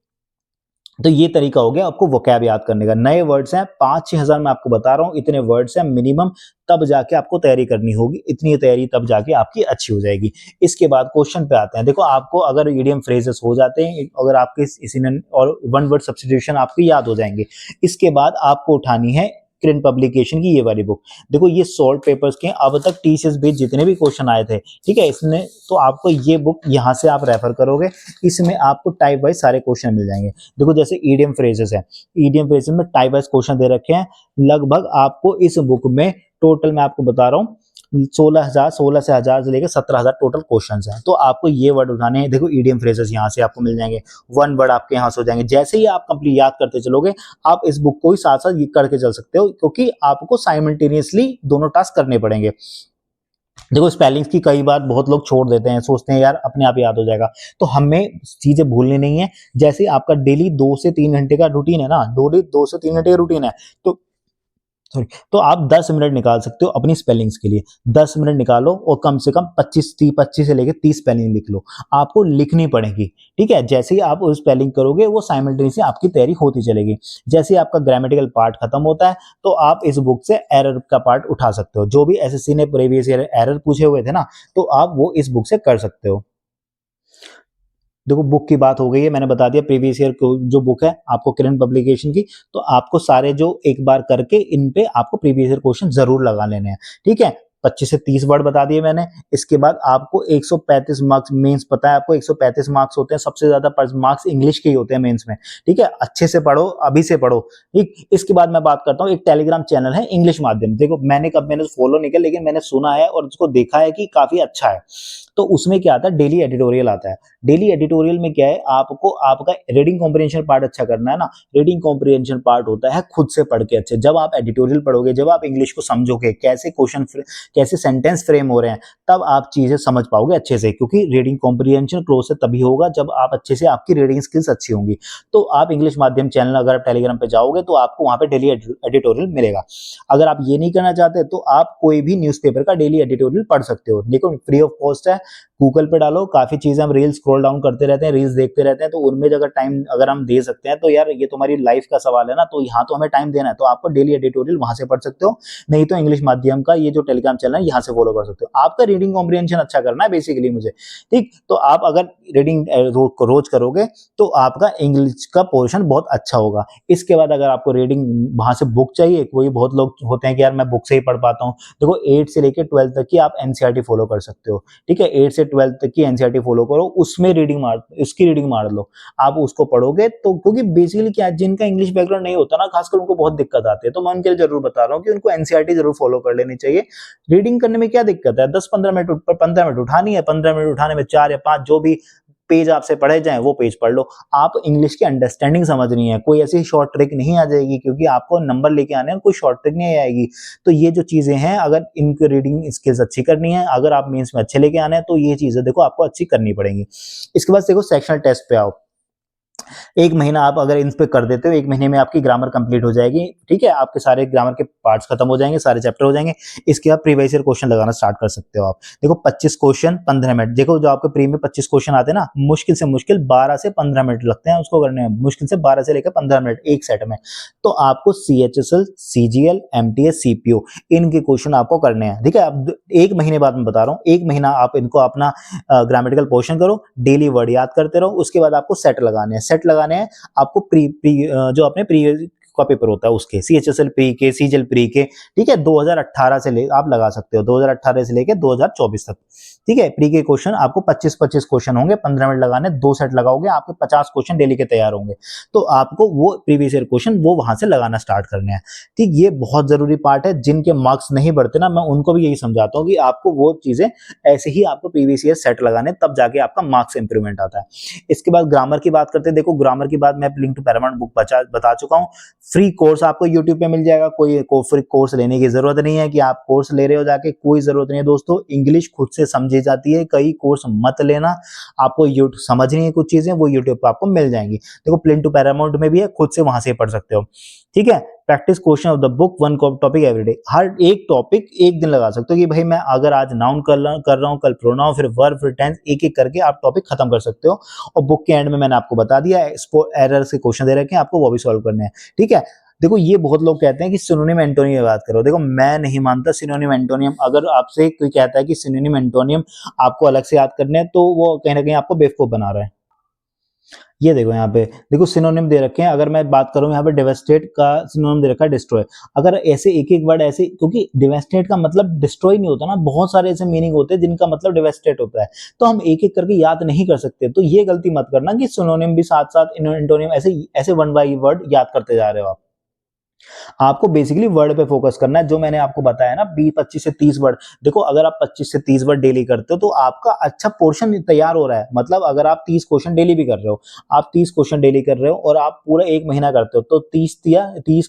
तो ये तरीका हो गया आपको वोकैब याद करने का। नए वर्ड्स हैं 5-6 हजार, मैं आपको बता रहा हूँ, इतने वर्ड्स हैं मिनिमम, तब जाके आपको तैयारी करनी होगी। इतनी तैयारी तब जाके आपकी अच्छी हो जाएगी। इसके बाद क्वेश्चन पे आते हैं। देखो आपको अगर इडियम फ्रेजेस हो जाते हैं, अगर आपके इसी और वन वर्ड सब्स्टिट्यूशन आपको याद हो जाएंगे, इसके बाद आपको उठानी है किरण पब्लिकेशन की ये वाली बुक। देखो ये सॉल्व पेपर्स के अब तक टीसीएस बेस्ड जितने भी क्वेश्चन आए थे, ठीक है, इसमें तो आपको ये बुक यहाँ से आप रेफर करोगे, इसमें आपको टाइप वाइज सारे क्वेश्चन मिल जाएंगे। देखो जैसे ईडियम फ्रेजेस है, ईडियम फ्रेजेस में टाइप वाइज क्वेश्चन दे रखे हैं। लगभग आपको इस बुक में टोटल मैं आपको बता रहा हूँ 16 से 1000 से लेकर 17,000 टोटल क्वेश्चंस हैं। तो आपको ये वर्ड उठाने हैं। देखो ईडीएम फ्रेजेस यहाँ से आपको मिल जाएंगे, वन वर्ड आपके यहाँ से हो जाएंगे। जैसे ही आप कंप्लीट याद करते चलोगे, आप इस बुक को ही साथ साथ ये करके चल सकते हो, क्योंकि आपको साइमल्टेनियसली दोनों टास्क करने पड़ेंगे। देखो स्पेलिंग्स की कई बार बहुत लोग छोड़ देते हैं, सोचते हैं यार अपने आप याद हो जाएगा, तो हमें चीजें भूलनी नहीं है। जैसे आपका डेली 2 से 3 घंटे का रूटीन है ना, 2 से 3 घंटे का रूटीन है, तो सॉरी, तो आप 10 मिनट निकाल सकते हो अपनी स्पेलिंग्स के लिए। 10 मिनट निकालो और कम से कम 25 से लेकर 30 स्पेलिंग लिख लो। आपको लिखनी पड़ेगी, ठीक है। जैसे ही आप वो स्पेलिंग करोगे, वो साइमल्टेनियसली आपकी तैयारी होती चलेगी। जैसे ही आपका ग्रामेटिकल पार्ट खत्म होता है, तो आप इस बुक से एरर का पार्ट उठा सकते हो। जो भी एसएससी ने प्रीवियस ईयर एरर पूछे हुए थे ना, तो आप वो इस बुक से कर सकते हो। देखो बुक की बात हो गई है, मैंने बता दिया प्रीवियस ईयर जो बुक है आपको करंट पब्लिकेशन की, तो आपको सारे जो एक बार करके इन पे आपको प्रीवियस ईयर क्वेश्चन जरूर लगा लेने हैं, ठीक है। 25 से 30 वर्ड बता दिए मैंने। इसके बाद आपको 135 मार्क्स मेंस, पता है आपको 135 मार्क्स होते हैं, सबसे ज्यादा मार्क्स इंग्लिश के ही होते हैं मेंस में, ठीक है। अच्छे से पढ़ो, अभी से पढ़ो, ठीक। इसके बाद मैं बात करता हूँ, एक टेलीग्राम चैनल है इंग्लिश माध्यम। देखो मैंने फॉलो नहीं किया, लेकिन मैंने सुना है और उसको देखा है कि काफी अच्छा है। तो उसमें क्या आता है, डेली एडिटोरियल आता है। डेली एडिटोरियल में क्या है, आपको आपका रीडिंग कॉम्प्रिहेंशन पार्ट अच्छा करना है ना। रीडिंग कॉम्प्रिहेंशन पार्ट होता है खुद से पढ़ के अच्छे। जब आप एडिटोरियल पढ़ोगे, जब आप इंग्लिश को समझोगे, कैसे क्वेश्चन कैसे सेंटेंस फ्रेम हो रहे हैं, तब आप चीजें समझ पाओगे अच्छे से। क्योंकि रीडिंग कॉम्प्रिहेंशन प्रोसेस तभी होगा जब आप अच्छे से, आपकी रीडिंग स्किल्स अच्छी होंगी। तो आप इंग्लिश माध्यम चैनल अगर आप टेलीग्राम पे जाओगे, तो आपको वहां पे डेली एडिटोरियल मिलेगा। अगर आप ये नहीं करना चाहते, तो आप कोई भी न्यूज़पेपर का डेली एडिटोरियल पढ़ सकते हो। देखो फ्री ऑफ कॉस्ट है, गूगल पे डालो, काफी चीजें, हम रील्स स्क्रॉल डाउन करते रहते हैं, रील्स देखते रहते हैं, तो उनमें अगर टाइम अगर हम दे सकते हैं, तो यार ये तुम्हारी लाइफ का सवाल है ना, तो यहाँ तो हमें टाइम देना है। तो आपको डेली एडिटोरियल वहां से पढ़ सकते हो, नहीं तो इंग्लिश माध्यम का ये जो टेलीग्राम चैनल है, यहाँ से फॉलो कर सकते हो। आपका रीडिंग कॉम्प्रिहेंशन अच्छा करना है बेसिकली मुझे, ठीक। तो आप अगर रीडिंग रोज करोगे, तो आपका इंग्लिश का पोर्शन बहुत अच्छा होगा। इसके बाद अगर आपको रीडिंग वहां से बुक चाहिए, कोई बहुत लोग होते हैं कि यार मैं बुक से ही पढ़ पाता हूँ, देखो 8 से लेकर 12 तक की आप एनसीईआरटी फॉलो कर सकते हो, ठीक है। 8 से 12 तक की एनसीईआरटी फॉलो करो, उसमें उसकी रीडिंग मार लो। आप उसको पढ़ोगे तो, क्योंकि बेसिकली क्या है, जिनका इंग्लिश बैकग्राउंड नहीं होता ना, खासकर उनको बहुत दिक्कत आती है। तो मैं उनके लिए जरूर बता रहा हूँ कि उनको एनसीईआरटी जरूर फॉलो कर लेनी चाहिए। रीडिंग करने में क्या दिक्कत है, 10-15 मिनट 15 मिनट उठानी है, 15 मिनट उठाने में 4 या 5 जो भी पेज आपसे पढ़े जाएं, वो पेज पढ़ लो। आप इंग्लिश की अंडरस्टैंडिंग समझनी है, कोई ऐसी शॉर्ट ट्रिक नहीं आ जाएगी, क्योंकि आपको नंबर लेके आने हैं, कोई शॉर्ट ट्रिक नहीं आएगी। तो ये जो चीजें हैं, अगर इनकी रीडिंग स्किल्स अच्छी करनी है, अगर आप मेंस में अच्छे लेके आने हैं, तो ये चीजें देखो आपको अच्छी करनी पड़ेंगी। इसके बाद देखो सेक्शनल टेस्ट पे आओ। 1 महीना आप अगर इन पे कर देते हो, 1 महीने में आपकी ग्रामर कंप्लीट हो जाएगी, ठीक है। आपके सारे ग्रामर के पार्ट्स खत्म हो जाएंगे, सारे चैप्टर हो जाएंगे। इसके बाद प्रीवियस ईयर क्वेश्चन लगाना स्टार्ट कर सकते हो आप। देखो 25 क्वेश्चन 15 मिनट। देखो जो आपके प्री में 25 क्वेश्चन आते हैं ना, मुश्किल से मुश्किल 12 से 15 मिनट लगते हैं उसको करने में, मुश्किल से 12 से लेकर 15 मिनट एक सेट में। तो आपको सीएचएसएल, सीजीएल, एमटीएस, सीपीओ, इनके क्वेश्चन आपको करने हैं, ठीक है। अब 1 महीने बाद मैं बता रहा हूँ, 1 महीना आप इनको अपना ग्रामेटिकल पोर्शन करो, डेली वर्ड याद करते रहो। उसके बाद आपको सेट लगाने हैं, सेट लगाने हैं आपको जो अपने प्री का पेपर होता है उसके, सीएचएसएल प्री के, सीजीएल प्री के, ठीक है। 2018 से ले आप लगा सकते हो, 2018 से लेके 2024 तक, ठीक है। प्री के क्वेश्चन आपको 25-25 क्वेश्चन होंगे, 15 मिनट लगाने, 2 सेट लगाओगे, आपके 50 क्वेश्चन डेली के तैयार होंगे। तो आपको वो प्रीवियस ईयर क्वेश्चन वो वहां से लगाना स्टार्ट करने हैं, ठीक। ये बहुत जरूरी पार्ट है। जिनके मार्क्स नहीं बढ़ते ना, मैं उनको भी यही समझाता हूँ कि आपको वो चीजें ऐसे ही आपको प्रीवियस ईयर सेट लगाने, तब जाके आपका मार्क्स इंप्रूवमेंट आता है। इसके बाद ग्रामर की बात करते हैं। देखो ग्रामर की बात मैं लिंक टू पैरामाउंट बुक बता चुका हूँ। फ्री कोर्स आपको यूट्यूब पे मिल जाएगा, कोई फ्री कोर्स लेने की जरूरत नहीं है कि आप कोर्स ले रहे हो जाके, कोई जरूरत नहीं है दोस्तों। इंग्लिश खुद से समझी जाती है, कई कोर्स मत लेना। आपको यूट्यूब समझनी है कुछ चीजें, वो यूट्यूब पे आपको मिल जाएंगी। देखो प्लेन टू पैरामाउंट में भी है, खुद से वहां से पढ़ सकते हो, ठीक है। Practice question of the book, 1 topic everyday. हर एक टॉपिक एक दिन लगा सकते हो कि भाई मैं अगर आज नाउन कर रहा हूँ, कल प्रोनाउन, फिर वर्ब, फिर टेंस, एक एक करके आप टॉपिक खत्म कर सकते हो। और बुक के एंड में मैंने आपको बता दिया एरर से क्वेश्चन दे रखे हैं, आपको वो भी सॉल्व करने हैं, ठीक है। देखो ये बहुत लोग कहते हैं कि सिनोनिम एंटोनिम की बात करो। देखो मैं नहीं मानता सिनोनिम एंटोनिम। अगर आपसे कोई कहता है कि सिनोनिम एंटोनिम आपको अलग से याद करने हैं, तो वो कहीं ना कहीं आपको बेवकूफ बना रहा है। ये देखो यहाँ पे, देखो सिनोनिम दे रखे हैं। अगर मैं बात करूं यहाँ पे डेवास्टेट का सिनोनिम दे रखा है डिस्ट्रॉय। अगर ऐसे एक एक वर्ड ऐसे, क्योंकि डेवास्टेट का मतलब डिस्ट्रॉय नहीं होता ना, बहुत सारे ऐसे मीनिंग होते हैं जिनका मतलब डेवास्टेट होता है, तो हम एक एक करके याद नहीं कर सकते। तो ये गलती मत करना कि सिनोनिम भी साथ साथ एंटोनिम ऐसे ऐसे 1 बाय वर्ड याद करते जा रहे हो आप। आपको बेसिकली वर्ड पे फोकस करना है, जो मैंने आपको बताया ना 25 से 30 वर्ड। देखो अगर आप 25 से 30 वर्ड डेली करते हो तो आपका अच्छा पोर्शन तैयार हो रहा है। मतलब अगर आप 30 क्वेश्चन डेली भी कर रहे हो, आप 30 क्वेश्चन डेली कर रहे हो और आप पूरा 1 महीना करते हो, तो 30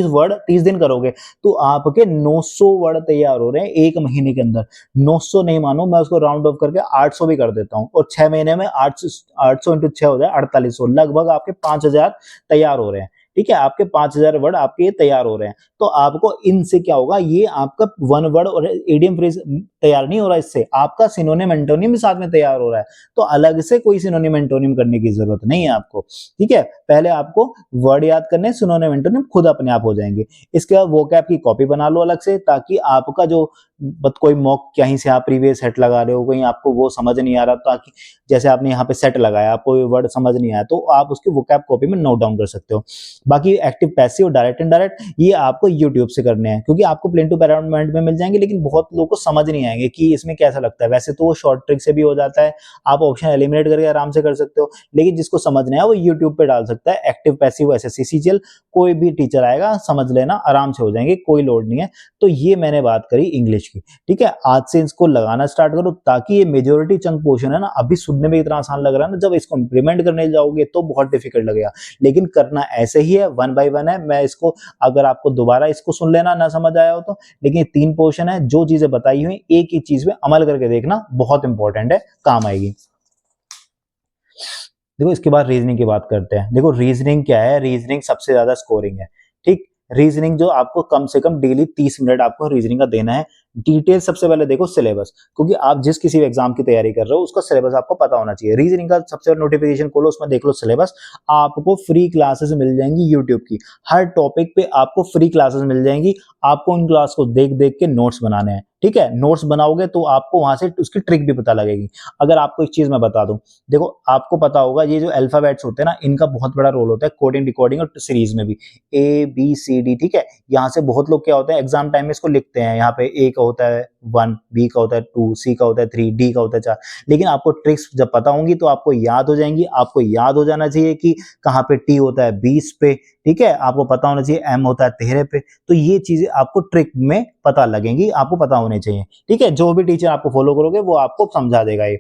वर्ड 30 दिन करोगे तो आपके 900 वर्ड तैयार हो रहे हैं 1 महीने के अंदर। 900 नहीं मानो, मैं उसको राउंड ऑफ करके 800 भी कर देता हूँ, और 6 महीने में 800 इंटू 6 हो जाए 4800, लगभग आपके 5000 तैयार हो रहे हैं। ठीक है, आपके 5000 वर्ड आपके ये तैयार हो रहे हैं। तो आपको इनसे क्या होगा, ये आपका वन वर्ड और इडियम फ्रेज तैयार नहीं हो रहा, इससे आपका सिनोनिम एंटोनिम भी साथ में तैयार हो रहा है। तो अलग से कोई सिनोनिम एंटोनिम करने की जरूरत नहीं है आपको। ठीक है, पहले आपको वर्ड याद करने, सिनोनिम एंटोनिम खुद अपने आप हो जाएंगे। इसके बाद वोकैब की कॉपी बना लो अलग से, ताकि आपका जो कोई मॉक कहीं से आप प्रीवियस सेट लगा रहे हो, कहीं आपको वो समझ नहीं आ रहा, ताकि जैसे आपने यहाँ पे सेट लगाया, आपको वर्ड समझ नहीं आया, तो आप उसकी वोकैब कॉपी में नोट डाउन कर सकते हो। बाकी एक्टिव पैसिव डायरेक्ट इनडायरेक्ट ये आपको यूट्यूब से करने हैं, क्योंकि आपको प्लेन टू पैराग्राफ में मिल जाएंगे, लेकिन बहुत लोगों को समझ नहीं आएंगे कि इसमें कैसा लगता है। वैसे तो वो शॉर्ट ट्रिक से भी हो जाता है, आप ऑप्शन एलिमिनेट करके आराम से कर सकते हो, लेकिन जिसको समझना है वो यूट्यूब पे डाल सकता है। एक्टिव पैसिव एसएससी सीजीएल कोई भी टीचर आएगा समझ लेना, आराम से हो जाएंगे, कोई लोड नहीं है। तो ये मैंने बात करी इंग्लिश की। ठीक है, आज से इसको लगाना स्टार्ट करो, ताकि ये मेजोरिटी चंक पोर्शन है ना, अभी सुनने में इतना आसान लग रहा है ना, जब इसको इंप्लीमेंट करने जाओगे तो बहुत डिफिकल्ट लगेगा। लेकिन करना ऐसे ही है, 1 बाय 1 है। मैं इसको, अगर आपको दोबारा इसको सुन लेना ना समझ आया हो तो, लेकिन 3 पोर्शन है, जो चीजें बताई हुई एक ही चीज में अमल करके देखना, बहुत इंपॉर्टेंट है, काम आएगी। देखो इसके बाद रीजनिंग की बात करते हैं। देखो रीजनिंग क्या है, रीजनिंग सबसे ज्यादा स्कोरिंग है। ठीक, रीजनिंग जो आपको कम से कम डेली 30 मिनट आपको रीजनिंग का देना है। डिटेल सबसे पहले देखो सिलेबस, क्योंकि आप जिस किसी भी एग्जाम की तैयारी कर रहे हो उसका सिलेबस आपको पता होना चाहिए। रीजनिंग का सबसे पहले नोटिफिकेशन खोलो, उसमें देख लो सिलेबस। आपको फ्री क्लासेस मिल जाएंगी यूट्यूब की, हर टॉपिक पे आपको फ्री क्लासेस मिल जाएंगी। आपको उन क्लास को देख देख के नोट्स बनाने हैं। ठीक है, नोट्स बनाओगे तो आपको वहां से उसकी ट्रिक भी पता लगेगी। अगर आपको एक चीज मैं बता दूं, देखो आपको पता होगा ये जो अल्फाबेट्स होते हैं ना, इनका बहुत बड़ा रोल होता है कोडिंग डिकोडिंग और सीरीज में भी। ए बी सी डी, ठीक है, यहाँ से बहुत लोग क्या होता है एग्जाम टाइम में इसको लिखते हैं, यहाँ पे ए का होता है 1, बी का होता है 2, सी का होता है 3, डी का होता है 4। लेकिन आपको ट्रिक्स जब पता होंगी तो आपको याद हो जाएंगी। आपको याद हो जाना चाहिए कि कहाँ पे टी होता है 20 पे, ठीक है, आपको पता होना चाहिए एम होता है 13 पे। तो ये चीजें आपको ट्रिक में पता लगेंगी, आपको पता होने चाहिए। ठीक है, जो भी टीचर आपको फॉलो करोगे वो आपको समझा देगा ये।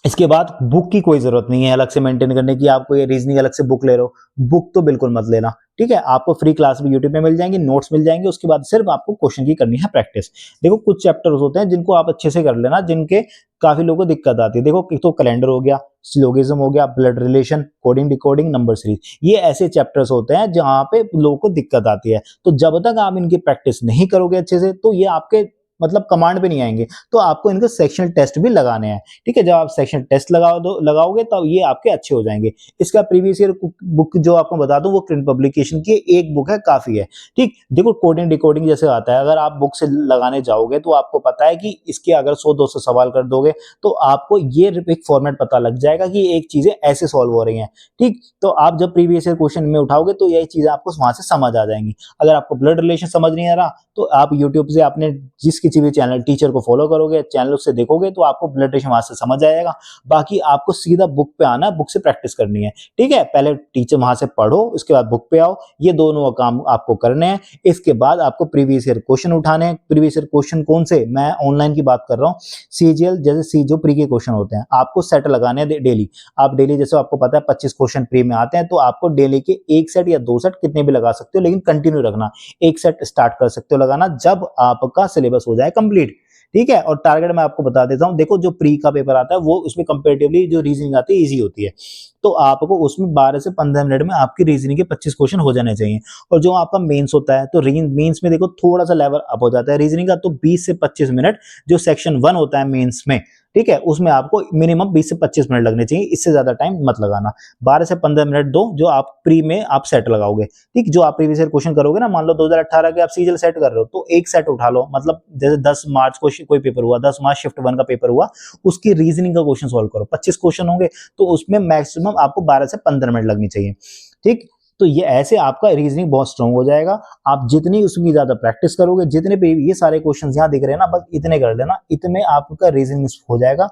इसके बाद बुक की कोई जरूरत नहीं है अलग से मेंटेन करने की, आपको ये रीजनिंग अलग से बुक ले रहे हो, बुक तो बिल्कुल मत लेना। ठीक है, आपको फ्री क्लास भी यूट्यूब पे मिल जाएंगे, नोट्स मिल जाएंगे, उसके बाद सिर्फ आपको क्वेश्चन की करनी है प्रैक्टिस। देखो कुछ चैप्टर्स होते हैं जिनको आप अच्छे से कर लेना, जिनके काफी लोगों को दिक्कत आती है। देखो एक तो कैलेंडर हो गया, सिलोगिज्म हो गया, blood relation, coding decoding, number series, ये ऐसे चैप्टर्स होते हैं जहां पे लोगों को दिक्कत आती है। तो जब तक आप इनकी प्रैक्टिस नहीं करोगे अच्छे से, तो ये आपके मतलब कमांड पे नहीं आएंगे। तो आपको इनके सेक्शनल टेस्ट भी लगाने हैं। ठीक है, जब आप सेक्शनल टेस्ट लगाओगे तब ये आपके अच्छे हो जाएंगे। इसका प्रीवियस ईयर बुक जो आपको बता दूं, वो प्रिंट पब्लिकेशन की एक बुक है, काफी है। ठीक, देखो कोडिंग डिकोडिंग जैसे आता है, अगर आप बुक से लगाने जाओगे तो आपको पता है कि इसके अगर 100-200 सवाल कर दोगे तो आपको ये एक फॉर्मेट पता लग जाएगा कि एक चीजें ऐसे सॉल्व हो रही हैं। ठीक, तो आप जब प्रीवियस ईयर क्वेश्चन में उठाओगे तो यही चीजें आपको वहां से समझ आ जाएंगी। अगर आपको ब्लड रिलेशन समझ नहीं आ रहा तो आप यूट्यूब से आपने जिस किसी भी चैनल टीचर को फॉलो करोगे, चैनल से देखोगे, तो आपको ब्लड रिलेशन वहां से समझ आएगा। बाकी आपको सीधा बुक पे आना है, बुक से प्रैक्टिस करनी है। ठीक है, पहले टीचर वहां से पढ़ो, उसके बाद बुक पे आओ, ये दोनों काम आपको करने हैं। इसके बाद आपको प्रीवियस ईयर क्वेश्चन उठाने हैं। प्रीवियस ईयर क्वेश्चन कौन से, मैं ऑनलाइन की बात कर रहा हूँ, सीजीएल जैसे सी जो प्री के क्वेश्चन होते हैं, आपको सेट लगाने हैं डेली। आप डेली, जैसे आपको पता है 25 क्वेश्चन प्री में आते हैं, तो आपको डेली के 1 सेट या 2 सेट कितने भी लगा सकते हो, लेकिन कंटिन्यू रखना। 1 सेट स्टार्ट कर सकते हो लगाना जब आपका सिलेबस हो जाए कंप्लीट। ठीक है, और टारगेट मैं आपको बता देता हूं, देखो जो प्री का पेपर आता है वो उसमें कंपैरेटिवली जो रीजनिंग आती है इजी होती है। तो आपको उसमें 12 से 15 मिनट में आपकी रीजनिंग के 25 क्वेश्चन हो जाने चाहिए। और जो आपका मेंस होता है, तो मेंस में देखो थोड़ा सा लेवल अप हो जाता है रीजनिंग का, तो 20 से 25 मिनट जो सेक्शन 1 होता है मेंस में, ठीक है, उसमें आपको मिनिमम 20 से 25 मिनट लगने चाहिए, इससे ज्यादा टाइम मत लगाना। 12 से 15 मिनट दो, जो आप प्री में आप सेट लगाओगे। ठीक, जो आप प्रीवियस ईयर क्वेश्चन करोगे ना, मान लो 2018 के आप सीजीएल सेट कर रहे हो, तो एक सेट उठा लो। मतलब जैसे 10 मार्च को कोई पेपर हुआ, 10 मार्च शिफ्ट 1 का पेपर हुआ, उसकी रीजनिंग का क्वेश्चन सॉल्व करो। 25 क्वेश्चन होंगे, तो उसमें मैक्सिमम आपको 12 से 15 मिनट लगनी चाहिए। ठीक, तो ये ऐसे आपका रीजनिंग बहुत स्ट्रांग हो जाएगा। आप जितनी उसकी ज्यादा प्रैक्टिस करोगे, जितने भी ये सारे क्वेश्चंस यहाँ दिख रहे हैं ना, बस इतने कर लेना, इतने आपका रीजनिंग हो जाएगा।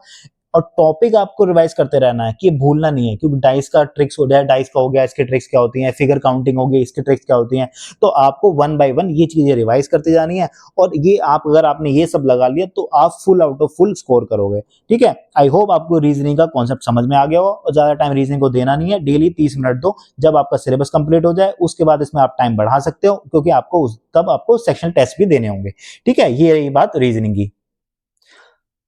और टॉपिक आपको रिवाइज करते रहना है कि भूलना नहीं है, क्योंकि डाइस का ट्रिक्स हो गया, डाइस का हो गया, इसके ट्रिक्स क्या होती हैं, फिगर काउंटिंग हो गई, इसकी ट्रिक्स क्या होती हैं। तो आपको वन बाय वन ये चीजें रिवाइज करते जानी है, और ये आप अगर आपने ये सब लगा लिया तो आप full out of full score करोगे। ठीक है, आई होप आपको रीजनिंग का कॉन्सेप्ट समझ में आ गया हो, और ज्यादा टाइम रीजनिंग को देना नहीं है, डेली 30 मिनट दो। जब आपका सिलेबस कंप्लीट हो जाए उसके बाद इसमें आप टाइम बढ़ा सकते हो, क्योंकि आपको तब आपको सेक्शनल टेस्ट भी देने होंगे। ठीक है, ये रही बात रीजनिंग की।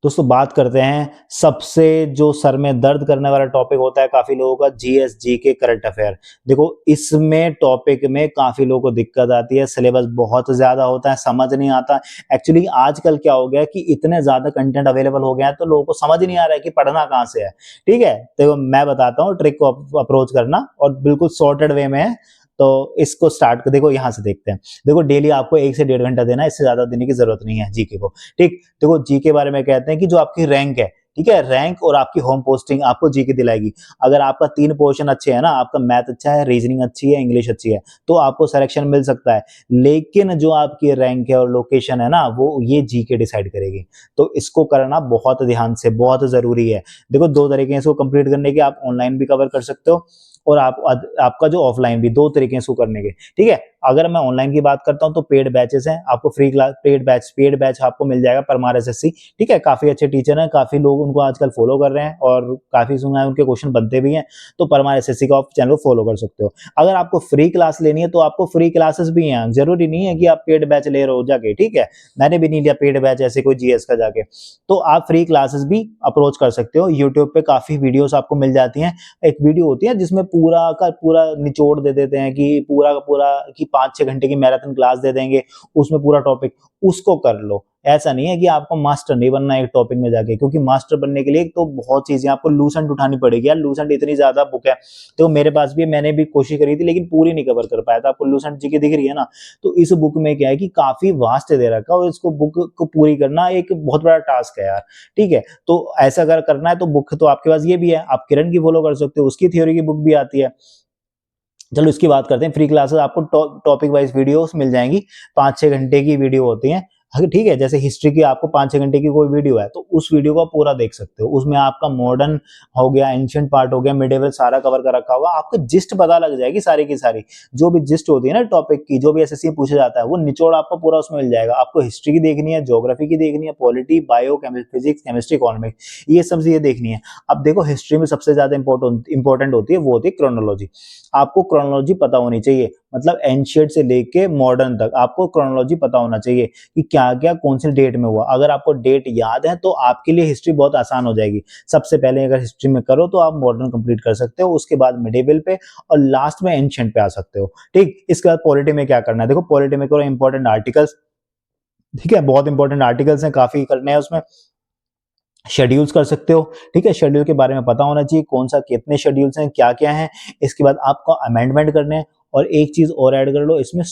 दोस्तों बात करते हैं सबसे जो सर में दर्द करने वाला टॉपिक होता है काफी लोगों का, जीएस जीके करंट अफेयर। देखो इसमें टॉपिक में काफी लोगों को दिक्कत आती है, सिलेबस बहुत ज्यादा होता है, समझ नहीं आता। एक्चुअली आजकल क्या हो गया कि इतने ज्यादा कंटेंट अवेलेबल हो गया है तो लोगों को समझ नहीं आ रहा है कि पढ़ना कहाँ से है। ठीक है, तो मैं बताता हूँ ट्रिक को अप्रोच करना, और बिल्कुल सॉर्टेड वे में है। तो इसको स्टार्ट कर, देखो यहाँ से देखते हैं। देखो डेली आपको 1 से 1.5 घंटा देना है, इससे ज्यादा देने की जरूरत नहीं है जीके को। ठीक, देखो जी के बारे में कहते हैं कि जो आपकी रैंक है, ठीक है, रैंक और आपकी होम पोस्टिंग आपको जीके दिलाएगी। अगर आपका 3 पोर्शन अच्छे है ना, आपका मैथ अच्छा है, रीजनिंग अच्छी है, इंग्लिश अच्छी है, तो आपको सिलेक्शन मिल सकता है। लेकिन जो आपकी रैंक है और लोकेशन है ना, वो ये जीके डिसाइड करेगी। तो इसको करना बहुत ध्यान से, बहुत जरूरी है। देखो 2 तरीके हैं इसको कंप्लीट करने के, आप ऑनलाइन भी कवर कर सकते हो, और आपका जो ऑफलाइन भी, 2 तरीके हैं इसको करने के। ठीक है, अगर मैं ऑनलाइन की बात करता हूं तो पेड बैचेस हैं, आपको फ्री क्लास पेड बैच आपको मिल जाएगा परमार एसएससी। ठीक है, काफी अच्छे टीचर हैं, काफी लोग उनको आजकल फॉलो कर रहे हैं, और काफी सुना है उनके क्वेश्चन बनते भी हैं। तो परमार एसएससी का आप चैनल फॉलो कर सकते हो। अगर आपको फ्री क्लास लेनी है तो आपको फ्री क्लासेस भी हैं, जरूरी नहीं है कि आप पेड बैच ले रहे हो जाके। ठीक है, मैंने भी नहीं लिया पेड बैच ऐसे कोई जीएस का जाके। तो आप फ्री क्लासेस भी अप्रोच कर सकते हो, यूट्यूब पे काफी वीडियोस आपको मिल जाती हैं। एक वीडियो होती है जिसमें पूरा का पूरा निचोड़ दे देते हैं कि पूरा का पूरा कि 5-6 घंटे की मैराथन क्लास दे देंगे, उसमें पूरा टॉपिक, उसको कर लो। ऐसा नहीं है कि आपको मास्टर नहीं बनना है एक टॉपिक में जाके, क्योंकि मास्टर बनने के लिए तो बहुत चीजें आपको लूसेंट उठानी पड़ेगी यार। लूसेंट इतनी ज्यादा बुक है, तो मेरे पास भी, मैंने भी कोशिश करी थी लेकिन पूरी नहीं कवर कर पाया था। आपको लूसेंट जी की दिख रही है ना, तो इस बुक में क्या है कि काफी वास्ट दे रखा है, और इसको बुक को पूरी करना एक बहुत बड़ा टास्क है यार। ठीक है, तो ऐसा अगर करना है तो बुक तो आपके पास ये भी है, आप किरण की फॉलो कर सकते हो, उसकी थ्योरी की बुक भी आती है। चलो इसकी बात करते हैं। फ्री क्लासेस आपको टॉपिक वाइज वीडियोस मिल जाएंगी, 5-6 घंटे की वीडियो होती हैं। अगर ठीक है, जैसे हिस्ट्री की आपको 5-6 घंटे की कोई वीडियो है तो उस वीडियो को आप पूरा देख सकते हो। उसमें आपका मॉडर्न हो गया, एंशिएंट पार्ट हो गया, मिडिवल सारा कवर कर रखा होगा, आपको जिस्ट पता लग जाएगी सारी की सारी। जो भी जिस्ट होती है ना टॉपिक की, जो भी एसएससी पूछा जाता है, वो निचोड़ आपको पूरा उसमें मिल जाएगा। आपको हिस्ट्री की देखनी है, ज्योग्राफी की देखनी है, polity, bio, physics, chemistry, economics, ये सब चीजें देखनी है। अब देखो हिस्ट्री में सबसे ज्यादा इंपॉर्टेंट होती है, वो होती है क्रोनोलॉजी। आपको क्रोनोलॉजी पता होनी चाहिए, मतलब एंशिएंट से लेके मॉडर्न तक आपको क्रोनोलॉजी पता होना चाहिए कि क्या क्या कौन सी डेट में हुआ। अगर आपको डेट याद है तो आपके लिए हिस्ट्री बहुत आसान हो जाएगी। सबसे पहले अगर हिस्ट्री में करो तो आप मॉडर्न कंप्लीट कर सकते हो, उसके बाद मिडिवल पे, और लास्ट में एंशिएंट पे आ सकते हो। ठीक, इसके बाद पॉलिटी में क्या करना है, देखो पॉलिटी में करो इंपॉर्टेंट आर्टिकल्स। ठीक है, बहुत इंपॉर्टेंट आर्टिकल्स हैं, काफी करने हैं उसमें। शेड्यूल्स कर सकते हो। ठीक है, शेड्यूल के बारे में पता होना चाहिए, कौन सा कितने शेड्यूल्स हैं, क्या क्या हैं। इसके बाद आपको अमेंडमेंट करने हैं, और एक चीज और ऐड कर लो इसमें,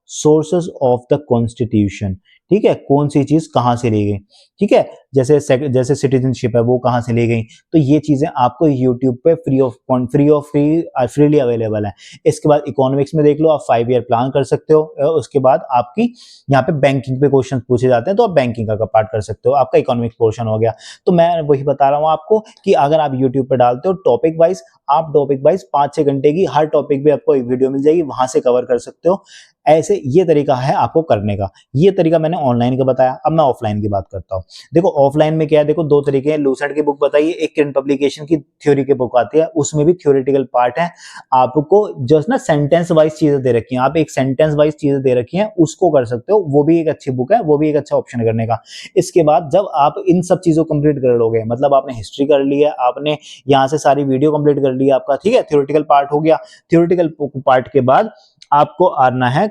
सोर्सेस ऑफ द कॉन्स्टिट्यूशन। ठीक है, कौन सी चीज कहां से ली गई। ठीक है, जैसे सिटीजनशिप है वो कहां से ली गई। तो ये चीजें आपको यूट्यूब पे फ्रीली अवेलेबल है। इसके बाद इकोनॉमिक्स में देख लो, आप 5 ईयर प्लान कर सकते हो। उसके बाद आपकी यहाँ पे बैंकिंग पे क्वेश्चन पूछे जाते हैं, तो आप बैंकिंग का पार्ट कर सकते हो, आपका इकोनॉमिक्स पोर्शन हो गया। तो मैं वही बता रहा हूँ आपको कि अगर आप यूट्यूब पे डालते हो टॉपिक वाइज, आप टॉपिक वाइज 5-6 घंटे की हर टॉपिक पे आपको एक वीडियो मिल जाएगी, वहां से कवर कर सकते हो। ऐसे ये तरीका है आपको करने का। ये तरीका मैंने ऑनलाइन का बताया, अब मैं ऑफलाइन की बात करता हूँ। देखो ऑफलाइन में क्या है, देखो 2 तरीके हैं। लूसेंट की बुक बताइए, एक किरण पब्लिकेशन की थ्योरी की बुक आती है, उसमें भी थ्योरेटिकल पार्ट है। आपको जस्ट ना सेंटेंस वाइज चीजें दे रखी हैं, आप एक सेंटेंस वाइज चीजें दे रखी हैं, उसको कर सकते हो। वो भी एक अच्छी बुक है, वो भी एक अच्छा ऑप्शन करने का। इसके बाद जब आप इन सब चीजों को कंप्लीट कर लोगे, मतलब आपने हिस्ट्री कर ली है, आपने यहाँ से सारी वीडियो कंप्लीट कर ली है आपका, ठीक है, थ्योरेटिकल पार्ट हो गया। थ्योरेटिकल पार्ट के बाद आपको आना है,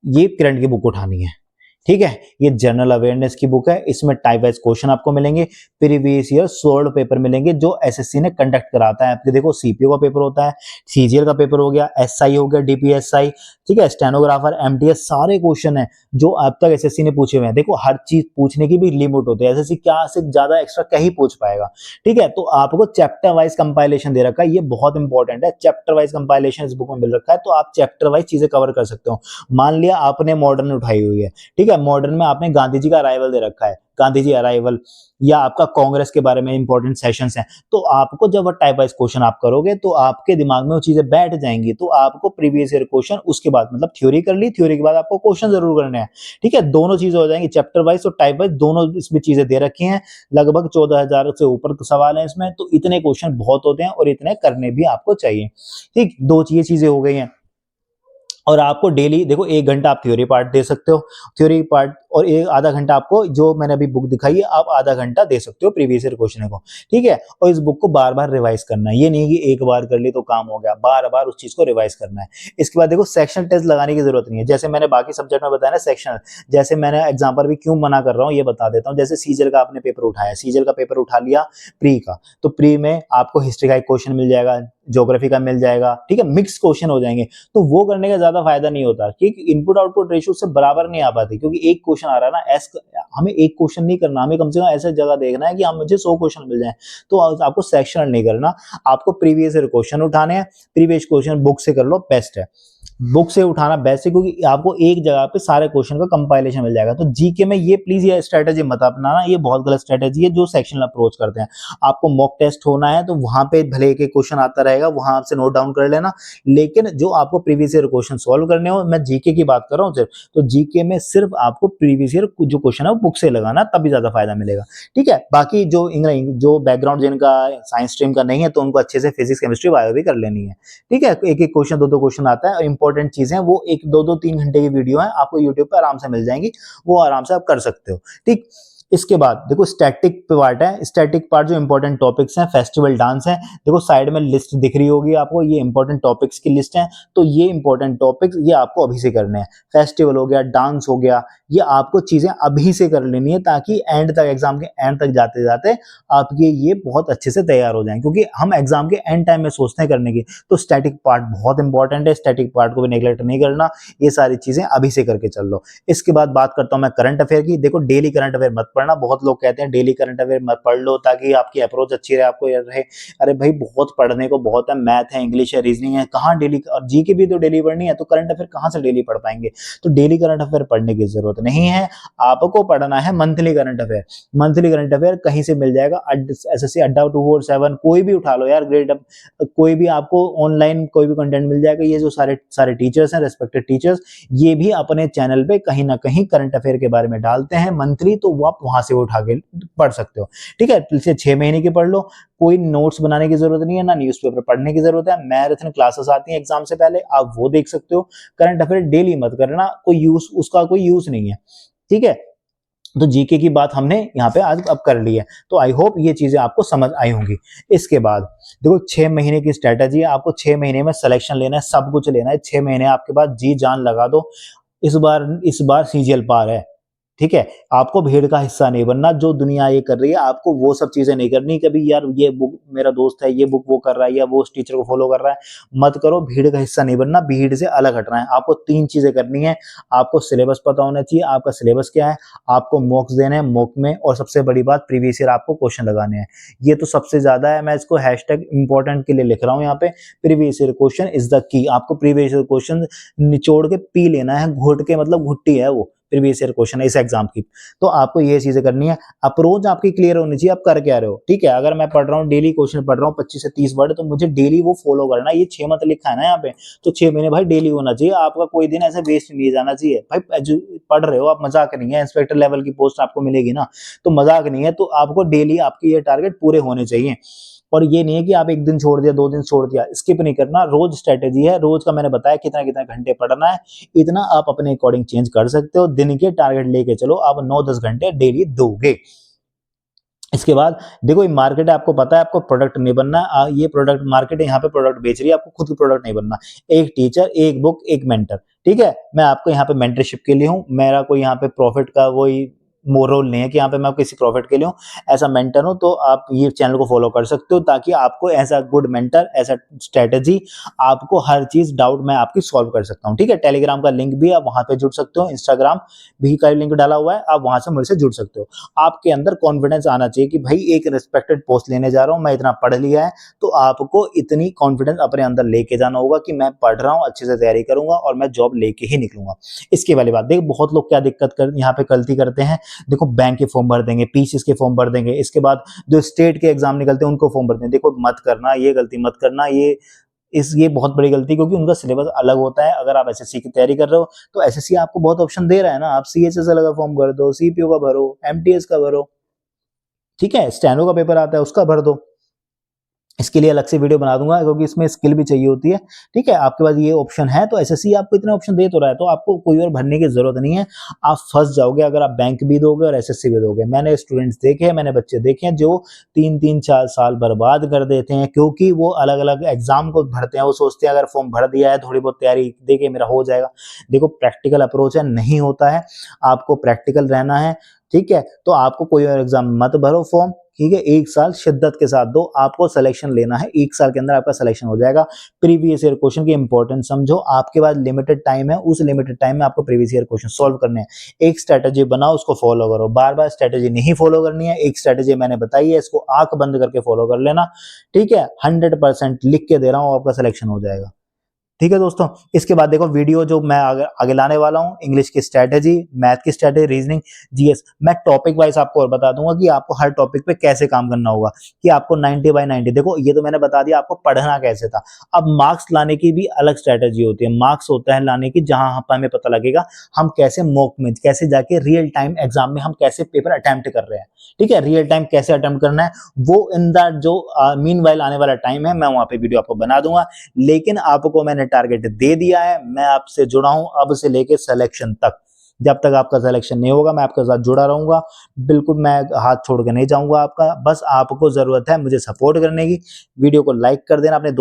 ये करंट की बुक उठानी है। ठीक है, ये जनरल अवेयरनेस की बुक है, इसमें टाइप वाइज क्वेश्चन आपको मिलेंगे, प्रीवियस ईयर सोल्ड पेपर मिलेंगे जो एसएससी ने कंडक्ट कराता है। आपके देखो सीपीओ का पेपर होता है, सीजीएल का पेपर हो गया, एसआई हो गया, डीपीएसआई, ठीक है, स्टेनोग्राफर, एमटीएस, सारे क्वेश्चन है जो अब तक एसएससी ने पूछे हुए हैं। देखो हर चीज पूछने की भी लिमिट होती है, एसएससी क्या से ज्यादा एक्स्ट्रा क्या ही पूछ पाएगा। ठीक है, तो आपको चैप्टर वाइज कंपाइलेशन दे रखा है, ये बहुत इंपॉर्टेंट है। चैप्टर वाइज कंपाइलेशन इस बुक में मिल रखा है, तो आप चैप्टर वाइज चीजें कवर कर सकते हो। मान लिया आपने मॉडर्न उठाई हुई है, ठीक है, मॉडर्न में आपने गांधी जी का अराइवल दे रखा है, गांधी जी अराइवल, या आपका कांग्रेस के बारे में इंपॉर्टेंट सेशंस हैं, तो आपको जब टाइप वाइज क्वेश्चन आप करोगे तो आपके दिमाग में वो चीजें बैठ जाएंगी। तो आपको प्रीवियस ईयर क्वेश्चन उसके बाद, मतलब थ्योरी कर ली, थ्योरी के बाद आपको क्वेश्चन जरूर करने हैं, ठीक है। दोनों चीजें हो जाएंगी, चैप्टर वाइज और टाइप वाइज दोनों इसमें चीजें दे रखी हैं। लगभग 14,000 से ऊपर सवाल है इसमें, तो इतने क्वेश्चन बहुत होते हैं और इतने करने भी आपको चाहिए, ठीक। दो ये चीजें हो गई हैं। और आपको डेली देखो 1 घंटा आप थ्योरी पार्ट दे सकते हो, थ्योरी पार्ट, और एक आधा घंटा आपको जो मैंने अभी बुक दिखाई है आप आधा घंटा दे सकते हो प्रीवियस ईयर क्वेश्चन को, ठीक है। और इस बुक को बार-बार रिवाइज करना है, ये नहीं कि एक बार कर ली तो काम हो गया, बार-बार उस चीज को रिवाइज करना है। इसके बाद देखो सेक्शनल टेस्ट लगाने की जरूरत नहीं है, जैसे मैंने बाकी सब्जेक्ट में बताया ना सेक्शनल, जैसे मैंने एग्जाम्पल भी क्यों मना कर रहा हूँ ये बता देता हूँ। जैसे सीजल का आपने पेपर उठाया, सीजल का पेपर उठा लिया प्री का, तो प्री में आपको हिस्ट्री का एक क्वेश्चन मिल जाएगा, ज्योग्राफी का मिल जाएगा, ठीक है, मिक्स क्वेश्चन हो जाएंगे। तो वो करने का ज्यादा फायदा नहीं होता, क्योंकि इनपुट आउटपुट रेशियो से बराबर नहीं आ पाती, क्योंकि एक क्वेश्चन आ रहा है ना, हमें एक क्वेश्चन नहीं करना, हमें कम से कम ऐसे जगह देखना है कि हम मुझे 100 क्वेश्चन मिल जाए। तो आपको सेक्शनल नहीं करना, आपको प्रीवियस ईयर क्वेश्चन उठाने हैं, प्रीवियस क्वेश्चन बुक से कर लो, बेस्ट है। बुक से उठाना बेस्ट है, क्योंकि आपको एक जगह पे सारे क्वेश्चन का कंपाइलेशन मिल जाएगा। तो जीके में ये प्लीज ये स्ट्रेटेजी मत अपनाना, ये बहुत गलत स्ट्रेटेजी है जो सेक्शनल अप्रोच करते हैं। आपको मॉक टेस्ट होना है तो वहां पे भले एक क्वेश्चन आता रहेगा, वहां आपसे नोट डाउन कर लेना, लेकिन जो आपको प्रीवियस ईयर क्वेश्चन सॉल्व करने हो, मैं जीके की बात कर रहा हूँ सिर्फ, तो जीके में सिर्फ आपको प्रीवियस ईयर जो क्वेश्चन है वो बुक से लगाना, तभी ज्यादा फायदा मिलेगा, ठीक है। बाकी जो बैकग्राउंड जिनका साइंस स्ट्रीम का नहीं है, तो उनको अच्छे से फिजिक्स केमिस्ट्री बायो भी कर लेनी है, ठीक है। एक एक क्वेश्चन दो क्वेश्चन आता है, और इंपॉर्टेंट चीजें वो एक दो 3 घंटे की वीडियो है, आपको यूट्यूब पे आराम से मिल जाएंगी, वो आराम से आप कर सकते हो, ठीक। इसके बाद देखो स्टैटिक पार्ट है, स्टैटिक पार्ट जो इंपॉर्टेंट टॉपिक्स हैं, फेस्टिवल डांस है, देखो साइड में लिस्ट दिख रही होगी आपको, ये इंपॉर्टेंट टॉपिक्स की लिस्ट है। तो ये इंपॉर्टेंट टॉपिक्स ये आपको अभी से करने हैं, फेस्टिवल हो गया, डांस हो गया, ये आपको चीजें अभी से कर लेनी है, ताकि एंड तक, एग्जाम के एंड तक जाते जाते आपके ये बहुत अच्छे से तैयार हो जाएं, क्योंकि हम एग्जाम के एंड टाइम में सोचते हैं करने की। तो स्टैटिक पार्ट बहुत इंपॉर्टेंट है, स्टैटिक पार्ट को भी नेग्लेक्ट नहीं करना, ये सारी चीजें अभी से करके चल लो। इसके बाद बात करता हूं मैं करंट अफेयर की। देखो डेली करंट अफेयर मत पढ़ना, बहुत लोग कहते हैं डेली करंट अफेयर मत पढ़ लो ताकि आपकी अप्रोच अच्छी रहे, आपको याद रहे। अरे भाई बहुत पढ़ने को बहुत है, मैथ है, इंग्लिश है, रीजनिंग है, कहाँ डेली, और जीके भी तो डेली पढ़नी है, तो करंट अफेयर कहाँ से डेली पढ़ पाएंगे। तो डेली करंट अफेयर पढ़ने की जरूरत नहीं है, आपको पढ़ना है monthly current affair. Monthly current affair कहीं से मिल जाएगा, एसएससी अड्डा 247 कोई भी उठा लो यार, ग्रेड कोई भी आपको ऑनलाइन कोई भी कंटेंट मिल जाएगा। ये जो सारे सारे टीचर्स हैं, रेस्पेक्टेड टीचर्स, ये भी अपने चैनल पे कहीं ना कहीं करंट अफेयर के बारे में डालते हैं मंथली, तो वो आप वहां से उठा के पढ़ सकते हो, ठीक है। इसे 6 महीने की पढ़ लो, कोई नोट्स बनाने की जरूरत नहीं है, ना न्यूज़पेपर पढ़ने की जरूरत है। मैराथन क्लासेस आती हैं एग्जाम से पहले, आप वो देख सकते हो। करंट अफेयर डेली मत करना, कोई यूज, उसका कोई यूज नहीं है, ठीक है। तो जीके की बात हमने यहाँ पे आज अब कर ली है, तो आई होप ये चीजें आपको समझ आई होंगी। इसके बाद देखो 6 महीने की स्ट्रेटेजी है, आपको 6 महीने में सिलेक्शन लेना है, सब कुछ लेना है, 6 महीने आपके पास जी जान लगा दो। इस बार सीजीएल पार है, ठीक है। आपको भीड़ का हिस्सा नहीं बनना, जो दुनिया ये कर रही है आपको वो सब चीजें नहीं करनी। कभी यार ये बुक मेरा दोस्त है, ये बुक वो कर रहा है, या वो उस टीचर को फॉलो कर रहा है, मत करो। भीड़ का हिस्सा नहीं बनना, भीड़ से अलग हटना है। आपको 3 चीजें करनी है, आपको सिलेबस पता होना चाहिए, आपका सिलेबस क्या है, आपको मॉक्स देने हैं, मॉक में, और सबसे बड़ी बात प्रीवियस ईयर आपको क्वेश्चन लगाने हैं। ये तो सबसे ज्यादा है, मैं इसको हैशटैग इंपॉर्टेंट के लिए लिख रहा हूँ यहाँ पे, previous year question is the key. आपको प्रीवियस ईयर क्वेश्चन निचोड़ के पी लेना है, घोट के, मतलब घुट्टी है वो प्रीवियस ईयर क्वेश्चन है इस एग्जाम की। तो आपको ये चीजें करनी है, अप्रोच आपकी क्लियर होनी चाहिए, आप कर क्या रहे हो, ठीक है। अगर मैं पढ़ रहा हूँ डेली क्वेश्चन पढ़ रहा हूँ 25 से 30 वर्ड, तो मुझे डेली वो फॉलो करना है। ये 6 मत लिखा है ना यहाँ पे, तो 6 महीने भाई डेली होना चाहिए, आपका कोई दिन ऐसे वेस्ट नहीं जाना चाहिए भाई। पढ़ रहे हो आप, मजाक नहीं है, इंस्पेक्टर लेवल की पोस्ट आपको मिलेगी ना, तो मजाक नहीं है। तो आपको डेली आपके ये टारगेट पूरे होने चाहिए, और ये नहीं है कि आप एक दिन छोड़ दिया, 2 दिन छोड़ दिया, स्किप नहीं करना। रोज स्ट्रेटेजी है, रोज का मैंने बताया कितना कितना घंटे पढ़ना है, इतना आप अपने अकॉर्डिंग चेंज कर सकते हो। दिन के टारगेट लेके चलो, आप 9-10 घंटे डेली दोगे। इसके बाद देखो ये मार्केट है, आपको पता है, आपको प्रोडक्ट नहीं बनना। ये प्रोडक्ट मार्केट है, यहाँ पे प्रोडक्ट बेच रही है, आपको खुद की प्रोडक्ट नहीं बनना। एक टीचर, एक बुक, एक मेंटर, ठीक है। मैं आपको यहाँ पे मेंटरशिप के लिए हूँ, मेरा कोई यहाँ पे प्रॉफिट का वही रोल नहीं है कि यहाँ पे मैं किसी प्रॉफिट के लिए हूँ, ऐसा मेंटर हूँ। तो आप ये चैनल को फॉलो कर सकते हो, ताकि आपको ऐसा गुड मेंटर, ऐसा स्ट्रेटेजी, आपको हर चीज डाउट मैं आपकी सॉल्व कर सकता हूँ, ठीक है। टेलीग्राम का लिंक भी, आप वहां पे जुड़ सकते हो, इंस्टाग्राम भी का लिंक डाला हुआ है, आप वहां से मुझसे जुड़ सकते हो। आपके अंदर कॉन्फिडेंस आना चाहिए कि भाई एक रिस्पेक्टेड पोस्ट लेने जा रहा हूँ, मैं इतना पढ़ लिया है। तो आपको इतनी कॉन्फिडेंस अपने अंदर लेके जाना होगा कि मैं पढ़ रहा हूँ, अच्छे से तैयारी करूंगा और मैं जॉब लेके ही निकलूंगा। इसके वाली बात देख, बहुत लोग क्या दिक्कत कर यहाँ पे गलती करते हैं देखो बैंक के फॉर्म भर देंगे, पीसीएस के फॉर्म भर देंगे, इसके बाद जो स्टेट के एग्जाम निकलते हैं उनको फॉर्म भर देंगे। देखो मत करना, ये गलती मत करना, ये बहुत बड़ी गलती, क्योंकि उनका सिलेबस अलग होता है। अगर आप एसएससी की तैयारी कर रहे हो तो एसएससी आपको बहुत ऑप्शन दे रहा है ना, आप सीएचएसएल का फॉर्म भर दो, सीपीओ का भरो, एमटीएस का भरो, ठीक है, स्टेनो का पेपर आता है उसका भर दो। इसके लिए अलग से वीडियो बना दूंगा, क्योंकि इसमें स्किल भी चाहिए होती है, ठीक है। आपके पास ये ऑप्शन है तो एसएससी आपको इतने ऑप्शन दे तो रहा है, तो आपको कोई और भरने की जरूरत नहीं है। आप फंस जाओगे अगर आप बैंक भी दोगे और एसएससी भी दोगे। मैंने स्टूडेंट्स देखे हैं, मैंने बच्चे देखे हैं जो 3-3-4 साल बर्बाद कर देते हैं, क्योंकि वो अलग अलग एग्जाम को भरते हैं। वो सोचते हैं अगर फॉर्म भर दिया है, थोड़ी बहुत तैयारी देके मेरा हो जाएगा। देखो प्रैक्टिकल अप्रोच है, नहीं होता है, आपको प्रैक्टिकल रहना है, ठीक है। तो आपको कोई और एग्जाम मत भरो फॉर्म, ठीक है। 1 साल शिद्दत के साथ दो, आपको सिलेक्शन लेना है, 1 साल के अंदर आपका सिलेक्शन हो जाएगा। प्रीवियस ईयर क्वेश्चन की इंपॉर्टेंस समझो, आपके पास लिमिटेड टाइम है, उस लिमिटेड टाइम में आपको प्रीवियस ईयर क्वेश्चन सॉल्व करने हैं। एक स्ट्रेटेजी बनाओ, उसको फॉलो करो, बार बार स्ट्रेटेजी नहीं फॉलो करनी है। एक स्ट्रेटेजी मैंने बताई है, इसको आंख बंद करके फॉलो कर लेना, ठीक है। 100% लिख के दे रहा हूं, आपका सिलेक्शन हो जाएगा, ठीक है दोस्तों। इसके बाद देखो वीडियो जो मैं आगे लाने वाला हूं, इंग्लिश की स्ट्रेटेजी, मैथ की स्ट्रेटेजी, रीजनिंग, जीएस, मैं टॉपिक वाइज आपको और बता दूंगा कि आपको हर टॉपिक पे कैसे काम करना होगा, कि आपको 90/90, देखो ये तो मैंने बता दिया आपको पढ़ना कैसे था। अब मार्क्स लाने की भी अलग स्ट्रेटेजी होती है। मार्क्स होता है लाने की जहां हमें पता लगेगा हम कैसे मॉक में, कैसे जाके रियल टाइम एग्जाम में हम कैसे पेपर अटेम्प्ट कर रहे हैं, ठीक है। रियल टाइम कैसे अटेम्प्ट करना है वो इन द जो मीनवाइल आने वाला टाइम है, मैं वहां पे वीडियो आपको बना दूंगा। लेकिन आपको मैंने टारगेट दे दिया है, मैं आपसे जुड़ा हूं अब से लेके सिलेक्शन तक। जब तक आपका सिलेक्शन नहीं होगा मैं आपके साथ जुड़ा रहूंगा, बिल्कुल मैं हाथ छोड़ के नहीं जाऊंगा आपका। बस आपको जरूरत है मुझे सपोर्ट करने की। वीडियो को लाइक कर देना, अपने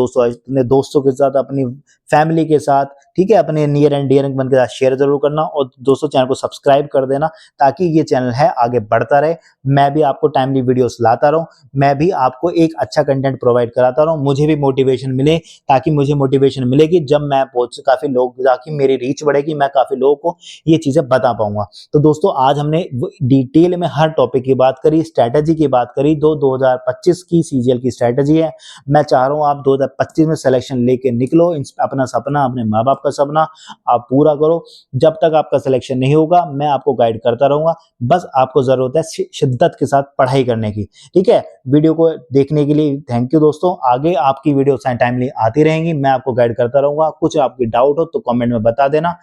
दोस्तों के साथ, अपनी फैमिली के साथ, ठीक है, अपने नियर एंड डियर वन के साथ शेयर जरूर करना, और दोस्तों चैनल को सब्सक्राइब कर देना, ताकि ये चैनल है आगे बढ़ता रहे, मैं भी आपको टाइमली वीडियोस लाता रहूं, मैं भी आपको एक अच्छा कंटेंट प्रोवाइड कराता रहूं, मुझे भी मोटिवेशन मिले, ताकि मुझे मोटिवेशन मिलेगी जब मैं काफी लोग, ताकि मेरी रीच बढ़ेगी, मैं काफी लोगों को ये चीजें बता पाऊंगा। तो दोस्तों आज हमने डिटेल में हर टॉपिक की बात करी, स्ट्रैटेजी की बात करी। 2025 की सीजीएल की स्ट्रैटेजी है। मैं चाह रहा हूं आप 2025 में सिलेक्शन लेके निकलो, अपना सपना, अपने माँ बाप का सपना आप पूरा करो। जब तक आपका सिलेक्शन नहीं होगा मैं आपको गाइड करता रहूंगा, बस आपको जरूरत है शिद्दत के साथ पढ़ाई करने की, ठीक है। वीडियो को देखने के लिए थैंक यू दोस्तों। आगे आपकी वीडियो टाइमली आती रहेंगी, मैं आपको गाइड करता रहूंगा। कुछ आपकी डाउट हो तो कमेंट में बता देना,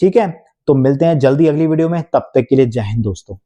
ठीक है। तो मिलते हैं जल्दी अगली वीडियो में, तब तक के लिए जय हिंद दोस्तों।